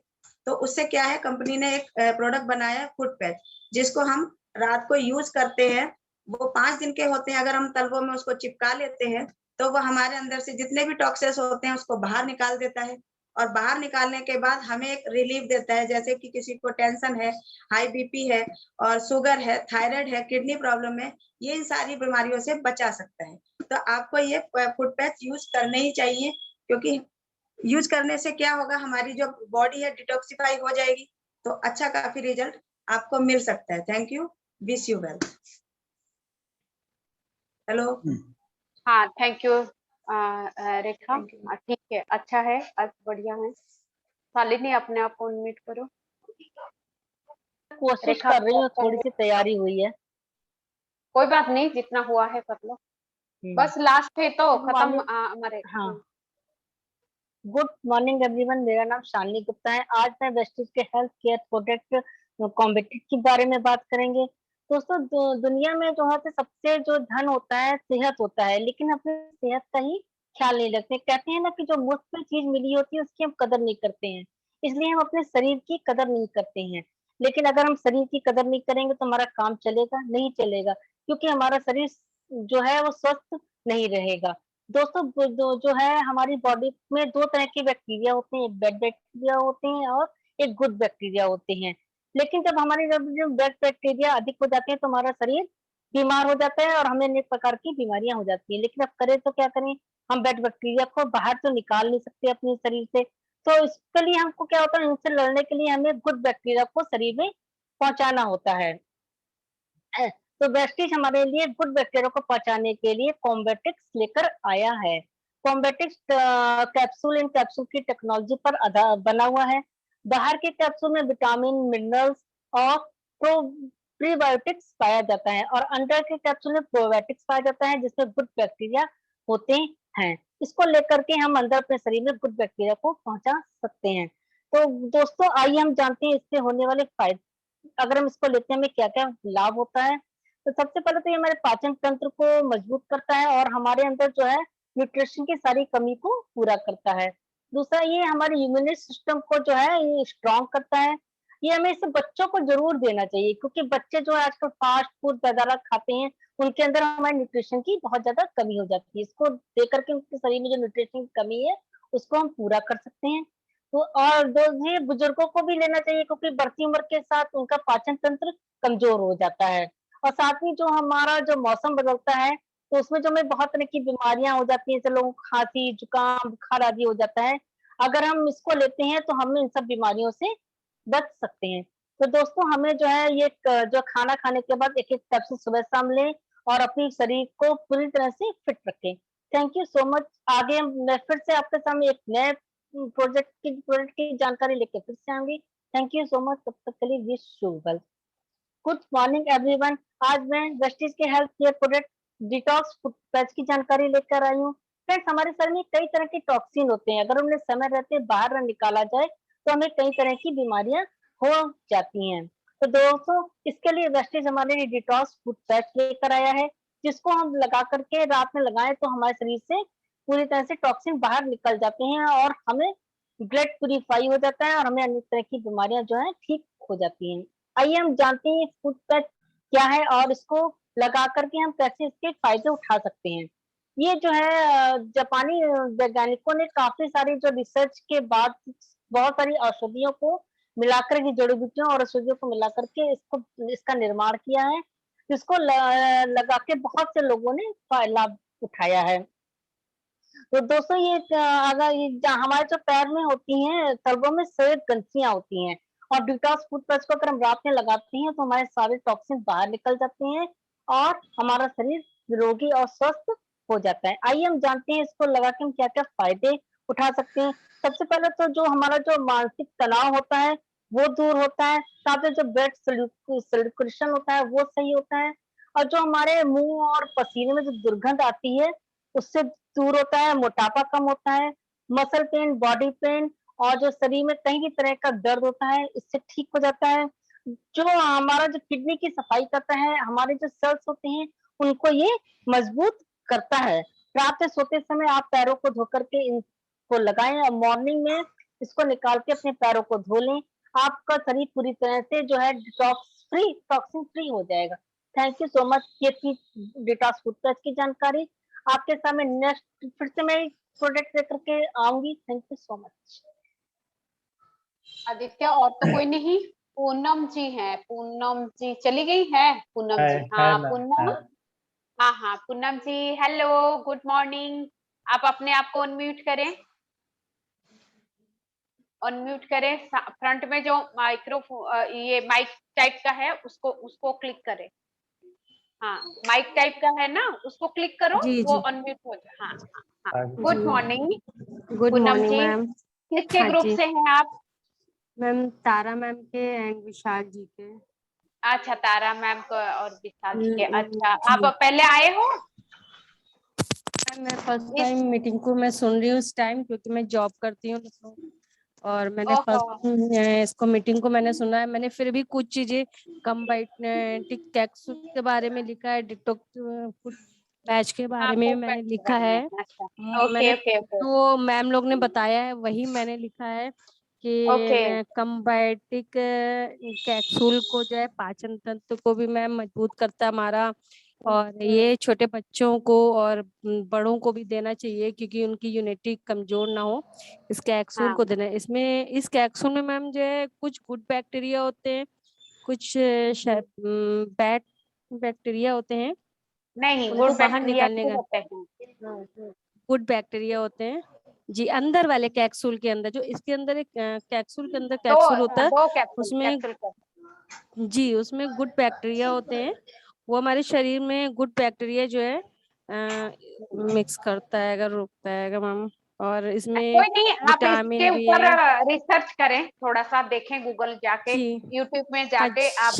तो उससे क्या है, कंपनी ने एक प्रोडक्ट बनाया है फुट पैच, जिसको हम रात को यूज करते हैं। वो 5 दिन के होते हैं। अगर हम तलवों में उसको चिपका लेते हैं तो वो हमारे अंदर से जितने भी टॉक्सिन्स होते हैं उसको बाहर निकाल देता है, और बाहर निकालने के बाद हमें एक रिलीफ देता है। जैसे कि किसी को टेंशन है, हाई बीपी है और शुगर है, थायराइड है, किडनी प्रॉब्लम है, ये इन सारी बीमारियों से बचा सकता है। तो आपको ये फुट पैच यूज करने ही चाहिए, क्योंकि यूज करने से क्या होगा, हमारी जो बॉडी है डिटॉक्सिफाई हो जाएगी, तो अच्छा काफी रिजल्ट आपको मिल सकता है। Thank you, wish you well. Hello. हाँ, थैंक यू रेखा। ठीक है, अच्छा है, आज बढ़िया है। शालिनी, अपने आप को अनम्यूट करो। कोशिश कर रही हूँ, थोड़ी सी तैयारी हुई है। कोई बात नहीं, जितना हुआ है कर लो। बस लास्ट है तो खत्म हमारे। हाँ, गुड मॉर्निंग एवरीवन, मेरा नाम शालिनी गुप्ता है। आज मैं वेस्टीज के हेल्थ केयर प्रोडक्ट कॉम्बेटिक के बारे में बात करेंगे। दोस्तों, दुनिया में जो है सबसे जो धन होता है सेहत होता है, लेकिन अपनी सेहत का ही ख्याल नहीं रखते। कहते हैं ना कि जो मुफ्त में चीज मिली होती है उसकी हम कदर नहीं करते हैं, इसलिए हम अपने शरीर की कदर नहीं करते हैं। लेकिन अगर हम शरीर की कदर नहीं करेंगे तो हमारा काम चलेगा नहीं चलेगा, क्योंकि हमारा शरीर जो है वो स्वस्थ नहीं रहेगा। दोस्तों, जो है हमारी बॉडी में 2 तरह के बैक्टीरिया होते हैं, एक बैड बैक्टीरिया होते हैं और एक गुड बैक्टीरिया होते हैं। लेकिन जब हमारी जो बैड बैक्टीरिया अधिक हो जाते हैं तो हमारा शरीर बीमार हो जाता है और हमें अनेक प्रकार की बीमारियां हो जाती है। लेकिन अब करें तो क्या करें, हम बैड बैक्टीरिया को बाहर तो निकाल नहीं सकते अपने शरीर से, तो इसके लिए हमको क्या होता है, इनसे लड़ने के लिए हमें गुड बैक्टीरिया को शरीर में पहुंचाना होता है। तो वेस्टीज हमारे लिए गुड बैक्टीरिया को पहुंचाने के लिए कॉम्बेटिक्स लेकर आया है। कॉम्बेटिक्स कैप्सूल इन कैप्सूल की टेक्नोलॉजी पर बना हुआ है। बाहर के कैप्सूल में विटामिन, मिनरल्स और प्रीबायोटिक्स पाया जाता है, और अंदर के कैप्सूल में प्रोबायोटिक्स पाया जाता है, जिसमें गुड बैक्टीरिया होते हैं। इसको लेकर के हम अंदर अपने शरीर में गुड बैक्टीरिया को पहुंचा सकते हैं। तो दोस्तों, आइए हम जानते हैं इससे होने वाले फायदे। अगर हम इसको लेते हैं हमें क्या-क्या लाभ होता है। तो सबसे पहले तो ये हमारे पाचन तंत्र को मजबूत करता है और हमारे अंदर जो है न्यूट्रिशन की सारी कमी को पूरा करता है। दूसरा, ये हमारे इम्यून सिस्टम को जो है ये स्ट्रॉन्ग करता है। ये हमें इसे बच्चों को ज़रूर देना चाहिए, क्योंकि बच्चे जो है आजकल फास्ट फूड ज़्यादा खाते हैं, उनके अंदर हमारे न्यूट्रिशन की बहुत ज़्यादा कमी हो जाती है। इसको देकर के उनके शरीर में जो न्यूट्रिशन की कमी है, उसको हम पूरा कर सकते हैं। तो और ये बुजुर्गों को भी लेना चाहिए, क्योंकि बढ़ती उम्र के साथ उनका पाचन तंत्र कमज़ोर हो जाता है। और साथ ही जो हमारा जो मौसम बदलता है, तो उसमें जो हमें बहुत तरह की बीमारियाँ हो जाती हैं, जैसे लोगों को खाँसी, जुकाम, बुखार आदि हो जाता है। अगर हम इसको लेते हैं तो हम इन सब बीमारियों से बच सकते हैं। तो दोस्तों, हमें जो है ये जो खाना खाने के बाद एक-एक कैप्सूल सुबह-शाम लें और अपने शरीर को पूरी तरह से फिट रखें। Thank you so much. आगे मैं फिर से आपके सामने एक नए प्रोडक्ट की जानकारी लेके फिर से आऊँगी। Thank you so much. तब तक के लिए wish you well. Good morning everyone, आज मैं वेस्टीज के health care product detox foot patch की जानकारी लेकर आई हूँ। फ्रेंड्स, हमारे शरीर में कई तरह के टॉक्सिन होते हैं, अगर उन्हें समय रहते बाहर न निकाला जाए तो हमें कई तरह की बीमारियां हो जाती हैं। तो दोस्तों, इसके लिए वेस्टीज हमारे लिए डिटॉक्स फुट पैच लेकर आया है, जिसको हम लगा करके रात में लगाएं तो हमारे शरीर से पूरी तरह से टॉक्सिन बाहर निकल जाते हैं और हमें ब्लड प्यूरिफाई हो जाता है और हमें अनेक तरह की बीमारियां जो है ठीक हो जाती हैं। आइए हम जानते हैं फुट पैच क्या है और इसको लगा करके हम कैसे इसके फायदे उठा सकते हैं। ये जो है जापानी वैज्ञानिकों ने काफी सारी जो रिसर्च के बाद बहुत सारी औषधियों को मिलाकर के, जड़ी बूटियों और औषधियों को मिलाकर के इसका निर्माण किया है, जिसको लगा के बहुत से लोगों ने लाभ उठाया है। तो दोस्तों, ये अगर हमारे जो पैर में होती हैं, तलवों में सफेद ग्रंथियां होती हैं, और डिटॉक्स फुट पैच को अगर हम रात में लगाते हैं तो हमारे सारे टॉक्सिन बाहर निकल जाते हैं और हमारा शरीर निरोगी और स्वस्थ हो जाता है। आइए हम जानते हैं इसको लगा के हम क्या-क्या फायदे उठा सकते हैं। सबसे पहले तो जो हमारा जो मानसिक तनाव होता है वो दूर होता है, साथ में जो ब्लड सर्कुलेशन होता है वो सही होता है, और जो हमारे मुंह और पसीने में जो दुर्गंध आती है उससे दूर होता है, मोटापा कम होता है, मसल पेन, बॉडी पेन और जो शरीर में कहीं भी तरह का दर्द होता है, इससे ठीक हो जाता है। जो हमारा जो किडनी की सफाई करता है, हमारे जो सेल्स होते हैं, उनको ये मजबूत करता है। रात में सोते समय आप पैरों को धो करके इनको लगाएँ और मॉर्निंग में इसको निकाल के अपने पैरों को धो लें। आपका शरीर पूरी तरह से जो है डिटॉक्स फ्री, टॉक्सिन फ्री हो जाएगा। थैंक यू सो मच, ये थी डिटॉक्स टूथपेस्ट की जानकारी। आपके सामने नेक्स्ट फिर से मैं प्रोडक्ट लेकर के आऊंगी। Thank you so much. Aditya, और तो कोई नहीं, पूनम जी हैं। पूनम जी चली गई है? पूनम जी, हाँ पूनम, हाँ हाँ पूनम जी, हेलो, गुड मॉर्निंग। आप अपने आप को अनम्यूट करें, अनम्यूट करें। फ्रंट में जो माइक्रोफोन, ये माइक टाइप का है, उसको क्लिक करें। हाँ, माइक टाइप का है ना, उसको क्लिक करो, वो अनम्यूट हो जाए। हाँ हाँ हाँ, good morning. Good Poonam morning ji, ma'am. किसके हाँ ग्रुप जी से हैं आप? मैम, तारा मैम के एंड विशाल जी के। अच्छा, तारा मैम को और विशाल जी के। अच्छा, आप जी पहले आए हो? मैं फर्स्ट टाइम मीटिंग को मैं सुन रही हूँ इस टाइम, क्योंकि मैं जॉब करती हूँ और मैंने फर्स्ट इसको मीटिंग को मैंने सुना है। मैंने फिर भी कुछ चीजें कंबायोटिक कैप्सूल के बारे में लिखा है, डिटॉक्स पैच के बारे में मैंने लिखा है। मैंने तो मैम लोग ने बताया है वही मैंने लिखा है कि कंबायोटिक कैप्सूल को जो है पाचन तंत्र को भी मैम मजबूत करता है हमारा, और ये छोटे बच्चों को और बड़ों को भी देना चाहिए क्योंकि उनकी इम्यूनिटी कमजोर ना हो। इस कैप्सूल को देना है। इसमें इस कैप्सूल में मैम जो है कुछ गुड बैक्टीरिया होते हैं, कुछ बैड बैक्टीरिया होते हैं, नहीं, उनको बाहर निकालने का होते हैं। गुड बैक्टीरिया होते हैं जी, अंदर वाले कैप्सूल के अंदर। जो इसके अंदर एक कैप्सूल के अंदर कैप्सूल होता है, उसमें जी उसमें गुड बैक्टीरिया होते हैं। वो हमारे शरीर में गुड बैक्टीरिया जो है मिक्स करता है, अगर रोकता है मैम। और इसमें कोई नहीं, आप इसके विटामिन भी ऊपर है। रिसर्च करें, थोड़ा सा देखें, गूगल जाके, यूट्यूब में जाके आप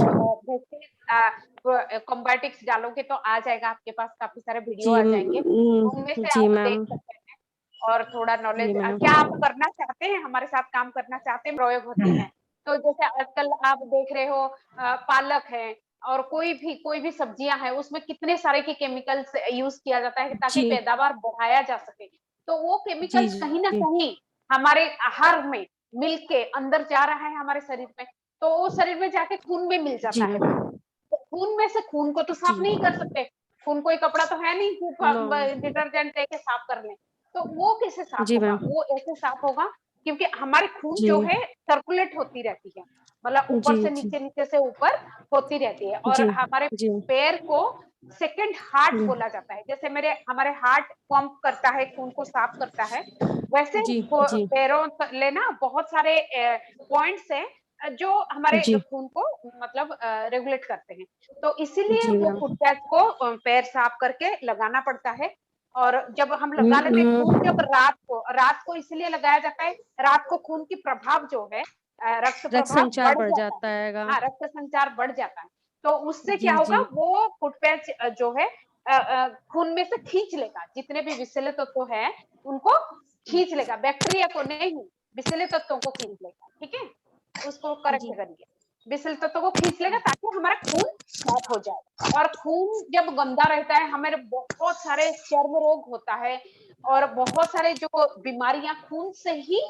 कंबायोटिक्स डालोगे तो आ जाएगा आपके पास, काफी सारे वीडियो आ जाएंगे, उनमें से जी आप मैम देख सकते हैं और थोड़ा नॉलेज। क्या आप करना चाहते हैं, हमारे साथ काम करना चाहते हैं? प्रयोग होते हैं तो जैसे आजकल आप देख रहे हो पालक है और कोई भी सब्जियां हैं, उसमें कितने सारे के केमिकल्स यूज किया जाता है ताकि पैदावार बढ़ाया जा सके। तो वो केमिकल्स कहीं ना कहीं हमारे आहार में मिलके अंदर जा रहा है हमारे शरीर में, तो वो शरीर में जाके खून में मिल जाता है। तो खून में से खून को तो साफ नहीं कर सकते, खून कोई कपड़ा तो है नहीं डिटर्जेंट लेके साफ कर ले, तो वो कैसे साफ होगा? वो ऐसे साफ होगा क्योंकि हमारे खून जो है सर्कुलेट होती रहती है, मतलब ऊपर से नीचे, नीचे से ऊपर होती रहती है। और हमारे पैर को सेकंड हार्ट बोला जाता है। जैसे हमारे हार्ट पंप करता है, खून को साफ करता है, वैसे पैरों लेना बहुत सारे पॉइंट्स है जो हमारे खून को मतलब रेगुलेट करते हैं। तो इसीलिए वो फुट पैच को पैर साफ करके लगाना पड़ता है। और जब हम लगा लेते हैं खून, जब रात को इसलिए लगाया जाता है, रात को खून की प्रभाव जो है रक्त प्रभाव बढ़ जाता है। हाँ, रक्त संचार बढ़ जाता है, तो उससे क्या होगा, वो फुट पैच जो है खून में से खींच लेगा, जितने भी विषैले तत्व है उनको खींच लेगा, बैक्टीरिया को नहीं, विषैले तत्वों को खींच लेगा। ठीक है, उसको करेक्ट करिए, विषैले तत्वों को खींच लेगा ताकि हमारा खून साफ हो जाए। और खून जब गंदा रहता है, हमारे बहुत सारे चर्म रोग होता है और बहुत सारे जो बीमारियां खून से ही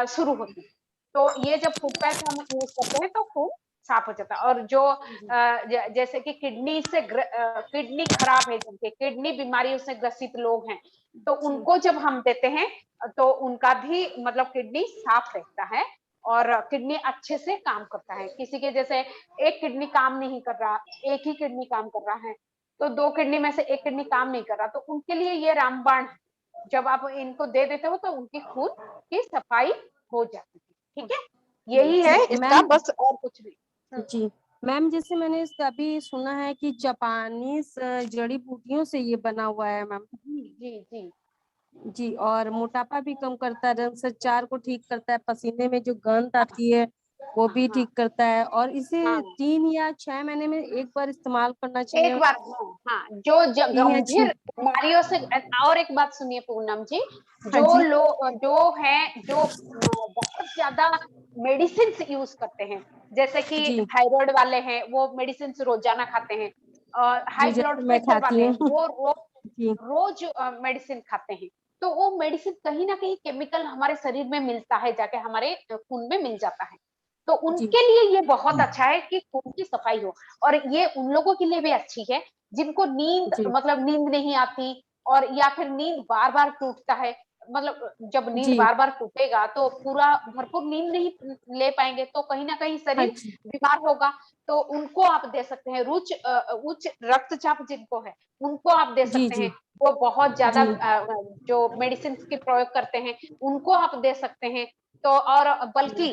शुरू होती है। तो ये जब फुट पैच हम यूज करते हैं तो खून साफ हो जाता है। और जो जैसे कि किडनी खराब है, जिनके किडनी बीमारियों से ग्रसित लोग हैं, तो उनको जब हम देते हैं तो उनका भी मतलब किडनी साफ रहता है और किडनी अच्छे से काम करता है। किसी के जैसे एक किडनी काम नहीं कर रहा, एक ही किडनी काम कर रहा है, तो 2 किडनी में से एक किडनी काम नहीं कर रहा, तो उनके लिए ये रामबाण है। जब आप इनको दे देते हो तो उनकी खून की सफाई हो जाती है। ठीक है, यही है इसका, बस और कुछ नहीं। जी मैम, जैसे मैंने अभी सुना है कि जापानीज जड़ी बूटियों से ये बना हुआ है मैम। जी जी जी, और मोटापा भी कम करता है, रक्त संचार को ठीक करता है, पसीने में जो गंध आती है वो भी ठीक करता है, और इसे 3 या 6 महीने में एक बार इस्तेमाल करना चाहिए। एक बार, हाँ, जो गंभीर बीमारियों से। और एक बात सुनिए पूनम जी, जो लोग जो बहुत ज्यादा मेडिसिन हाँ, यूज करते हैं, जैसे कि थायराइड वाले हैं, वो मेडिसिन रोजाना खाते हैं, और हाई ब्लड प्रेशर वाले हैं वो रोज मेडिसिन खाते हैं, तो वो मेडिसिन कहीं ना कहीं केमिकल हमारे शरीर में मिलता है, जाके हमारे खून में मिल जाता है। तो उनके लिए ये बहुत अच्छा है कि खून की सफाई हो। और ये उन लोगों के लिए भी अच्छी है जिनको नींद मतलब नींद नहीं आती, और या फिर नींद बार बार टूटता है। मतलब जब नींद जी बार बार टूटेगा तो पूरा भरपूर नींद नहीं ले पाएंगे, तो कहीं ना कहीं हाँ शरीर जी बीमार होगा। तो उनको आप दे सकते हैं। उच्च रक्तचाप जिनको है उनको आप दे जी सकते जी हैं। वो बहुत ज्यादा जी जो मेडिसिन के प्रयोग करते हैं उनको आप दे सकते हैं। तो और बल्कि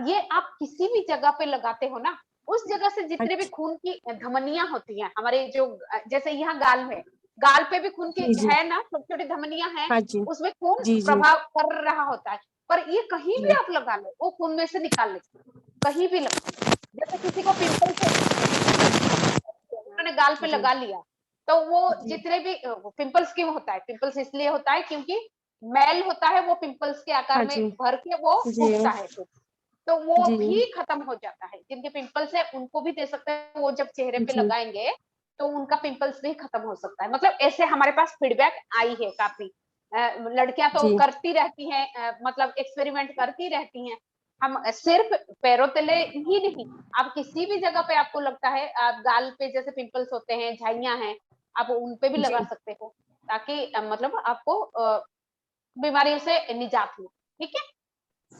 ये आप किसी भी जगह पे लगाते हो ना, उस जगह से जितने भी अच्छा खून की धमनियां होती हैं हमारे जो, जैसे यहाँ गाल में, गाल पे भी खून की जी जी है ना, छोटी छोटी धमनियां हैं, हाँ जी उसमें खून जी जी प्रभाव कर रहा होता है। पर ये कहीं भी जी आप लगा लो वो खून में से निकाल ले, कहीं भी लगा। जैसे किसी को पिंपल्स है, उन्होंने गाल पे जी लगा लिया, तो वो जी जितने भी पिंपल्स क्यों होता है, पिंपल्स इसलिए होता है क्योंकि मैल होता है, वो पिंपल्स के हाँ आकार में जी भर के वो जी उगता है फिर, तो वो जी भी खत्म हो जाता है। जिनके पिंपल्स है उनको भी दे सकते हैं, वो जब चेहरे पे जी लगाएंगे तो उनका पिंपल्स भी खत्म हो सकता है। मतलब ऐसे हमारे पास फीडबैक आई है काफी। लड़कियां तो जी करती रहती हैं, मतलब एक्सपेरिमेंट करती रहती हैं। हम सिर्फ पैरों तले ही नहीं, आप किसी भी जगह पे आपको लगता है, आप गाल पे जैसे पिंपल्स होते हैं, झाइयां हैं, आप उन पे भी लगा जी सकते हो, ताकि मतलब आपको बीमारियों से निजात हो। ठीक है,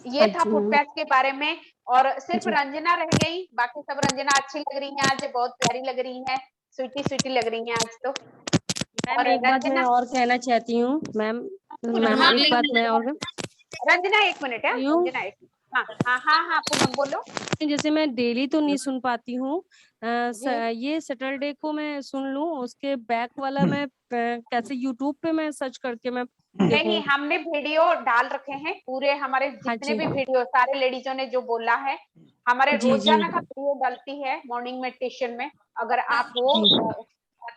ये हाँ था जी फूड मैम पैच के बारे में। और सिर्फ जी रंजना रह गई, बाकी सब रंजना अच्छी लग रही है, आज बहुत प्यारी लग रही है, स्वीटी स्वीटी लग रही है आज तो। मैम और एक बात मैं रंजना, और कहना चाहती हूँ मैम मैम हाँ एक बात मैं और रंजना एक मिनट है, यूँ रंजना एक मिनट, हाँ हाँ हाँ हाँ पूनम बोलो। जैसे मैं डेली तो नहीं सुन पाती हूँ जी ये सैटरडे को मैं सुन लूँ उसके बैक वाला मैं कैसे यूट्यूब पे मैं सर्च करके मैं नहीं, देखूँ। हमने वीडियो डाल रखे हैं पूरे, हमारे हाँ जितने जी भी वीडियो सारे लेडीजों ने जो बोला है, हमारे जी जी रोजाना का वीडियो डलती है मॉर्निंग मेडिटेशन में। अगर आप हो जी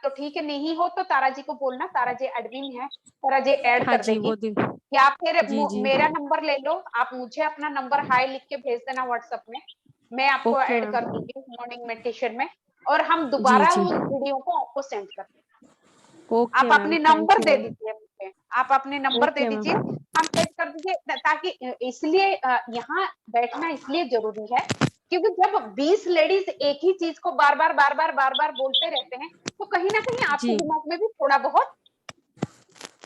तो ठीक है, नहीं हो तो तारा जी को बोलना, तारा जी एडमिन है, तारा जी ऐड हाँ कर जी देगी। वो दिन या फिर जी जी मेरा नंबर ले लो, आप मुझे अपना नंबर हाई लिख के भेज देना व्हाट्सएप में, मैं आपको ओके ऐड कर मैम दूंगी मॉर्निंग मेडिटेशन में, और हम जी दोबारा जी उस वीडियो को आपको सेंड कर देंगे। ओके आप मैम अपने thank number you they ma'am दीजिए मुझे, आप अपने नंबर दे ओके दीजिए, मैम हम सेट कर दीजिए, ताकि इसलिए यहाँ बैठना इसलिए जरूरी है क्योंकि जब 20 लेडीज एक ही चीज को बार बार बोलते रहते हैं, तो कहीं ना कहीं आपके जी दिमाग में भी थोड़ा बहुत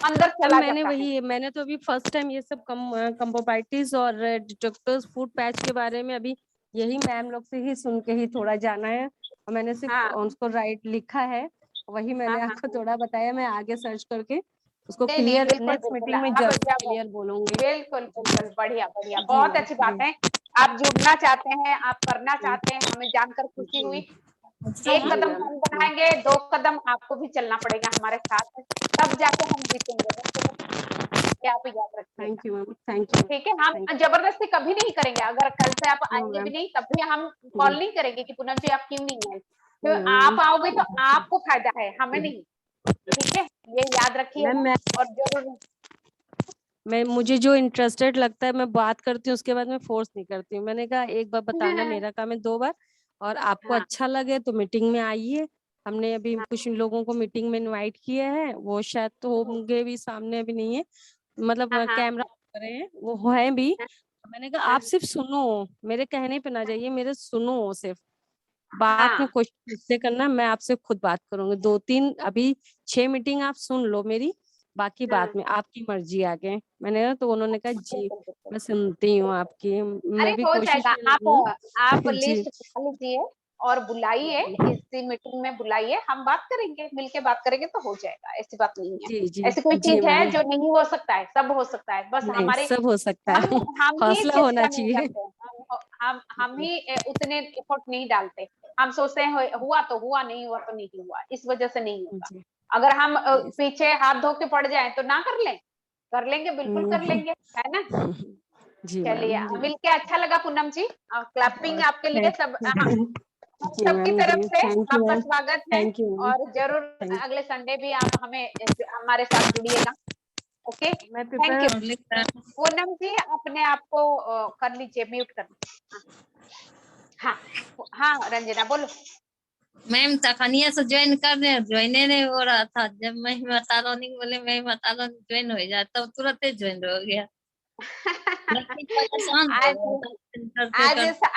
अंदर मैम चला जाता है। मैंने तो अभी फर्स्ट टाइम ये सब कंपोबाइटिस और डिटॉक्टर्स फूड पैच के बारे में अभी यही मैम लोग से ही सुन के ही थोड़ा जाना है और मैंने सिर्फ हाँ उसको राइट लिखा है, वही हाँ मैंने हाँ आपको हाँ। थोड़ा बताया, मैं आगे सर्च करके उसको नहीं नहीं, क्लियर बिल्कुल नेक्स्ट बिल्कुल, मीटिंग में आप जरूर जब, क्लियर बोलूंगी। बिल्कुल बिल्कुल, बढ़िया बढ़िया, जी बहुत मैम अच्छी जी बात है। आप जुड़ना चाहते हैं, आप करना जी चाहते हैं, हमें जानकर खुशी जी हुई। एक जी कदम मैम हम बढ़ाएंगे, 2 कदम आपको भी चलना पड़ेगा हमारे साथ, तब जाके हम जीतेंगे, ये आप याद रखिएगा। Thank you ma'am thank you ठीक है, थैंक हम जबरदस्ती कभी नहीं करेंगे, अगर कल से आप यू नो आएंगे भी मैम नहीं तब भी हम कॉल जी नहीं करेंगे कि पूनम जी आप क्यों नहीं आए, तो नो आप मैम आओगे तो आपको फायदा है, हमें नहीं। ठीक है, ये याद मैम रखिएगा। और जरूर मैं मुझे जो इंटरेस्टेड लगता है मैं बात करती हूँ, उसके बाद मैं फोर्स नहीं करती हूँ। मैंने कहा एक बार बताना, मेरा काम है 2 बार, और आपको हाँ अच्छा लगे तो मीटिंग में आइए। हमने अभी हाँ कुछ लोगों को मीटिंग में इनवाइट किए हैं, वो शायद तो होंगे भी, सामने अभी नहीं है, मतलब हाँ हाँ कैमरा कर रहे हैं, वो है भी। हाँ मैंने कहा हाँ आप सिर्फ सुनो, मेरे कहने पे ना जाइए, मेरे सुनो सिर्फ, बात में हाँ, क्वेश्चन मुझसे करना, मैं आपसे खुद बात करूंगी। 2-3 अभी 6 मीटिंग आप सुन लो मेरी, बाकी बाद हाँ, में आपकी मर्जी आगे। मैंने कहा, तो उन्होंने कहा जी बिल्कुल बिल्कुल। मैं सुनती हूँ आपकी, अरे मैं भी हो कोशिश जाएगा, में लगी हूँ। आप जी लिस्ट बना लीजिए और बुलाइए, इसी मीटिंग में बुलाइए, हम बात करेंगे, मिलके बात करेंगे तो हो जाएगा, ऐसी बात नहीं है। जी जी ऐसी कोई जी चीज है मैम, जो नहीं हो सकता है, सब हो सकता है, बस नहीं हमारे, सब हो सकता हम है हम ही हौसला होना चेष्टा नहीं चाहिए। करते, हम ही उतने एफर्ट नहीं डालते। हम सोचते हैं हुआ तो हुआ, नहीं हुआ तो नहीं हुआ, इस वजह से नहीं होगा। जी अगर हम जी पीछे हाथ धो के पड़ जाए तो ना कर लें, कर लेंगे, बिल्कुल कर हम्म, लेंगे, है ना। जी चलिए, मैम जी, मिलके अच्छा लगा पूनम जी, क्लैपिंग और आपके लिए सब, हाँ, हम जी सबकी मैम तरफ जी, से थैंक यू आपका मैम, स्वागत है। थैंक यू मैम, और जरूर थैंक, अगले संडे भी आप हमारे साथ जुड़िएगा। ओके, मैं थैंक यू। प्रिपेयर। पूनम जी अपने आप को कर लीजिए, म्यूट कर लीजिए। हाँ हाँ हाँ, रंजना बोलो। मैम तखनिया से ज्वाइन कर रहे, ज्वाइन नहीं हो रहा था, जब मैं माता रानी बोले मैं माता रानी ज्वाइन हो जाए तब तुरंत ज्वाइन हो गया।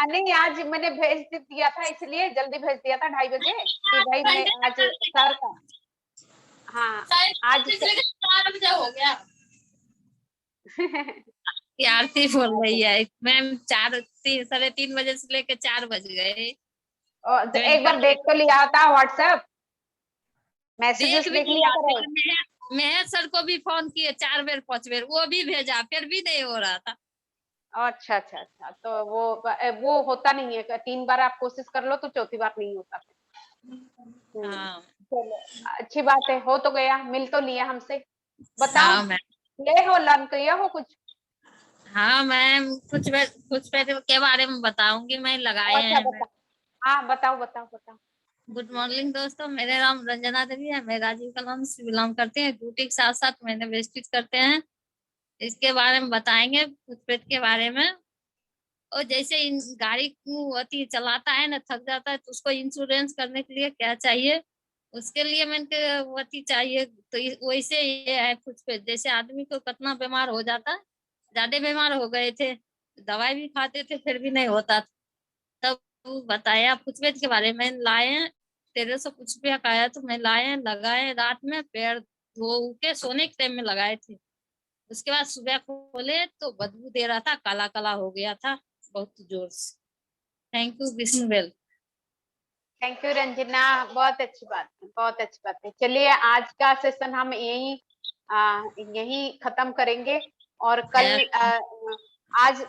नहीं, आज मैंने भेज दिया था, इसलिए जल्दी भेज दिया था 2:30 बजे कि भाई मैं आज सर का, हाँ आज 4 बजे हो गया। आरती बोल रही है मैम, 3:30 बजे से लेकर 4 बज गए। तो एक बार देख तो लिया था व्हाट्सएप मैसेजेस, देख लिया करो। मेहर सर को भी फोन किए 4 बेर 5 बेर, वो भी भेजा, फिर भी नहीं हो रहा था। अच्छा, तो वो होता नहीं है, 3 बार आप कोशिश कर लो तो चौथी बार नहीं होता। हाँ। चलो अच्छी बात है, हो तो गया, मिल तो लिया हमसे। बताओ, हाँ मैम, ले हो लर्न किया हो कुछ? हाँ मैम, कुछ के बारे में बताऊंगी, मैं लगाए अच्छा, हैं। हाँ बताओ। गुड मॉर्निंग दोस्तों, मेरा नाम रंजना देवी है, मैं राजीव कॉलोनी से बिलोंग करते हैं। ड्यूटी के साथ साथ मैंने वेस्टेज करते हैं, इसके बारे में बताएंगे, फुटपेट के बारे में। और जैसे इन गाड़ी होती चलाता है ना, थक जाता है, तो उसको इंश्योरेंस करने के लिए क्या चाहिए, उसके लिए मैंने वती चाहिए। तो वैसे ये है फुटपेट, जैसे आदमी को कितना बीमार हो जाता है, ज्यादा बीमार हो गए थे, दवाई भी खाते थे फिर भी नहीं होता, तब बताया फुटपेट के बारे में। लाए हैं 1300 कुछ रुपया का आया, तो मैं लाए लगाए, रात में पैर धो के सोने के टाइम में लगाए थे। उसके बाद सुबह खोले तो बदबू दे रहा था, काला काला हो गया था बहुत जोर से। Thank you Vishnuvel. Thank you Ranjana, बहुत अच्छी बात है। चलिए आज का सेशन हम यही खत्म करेंगे, और कल आज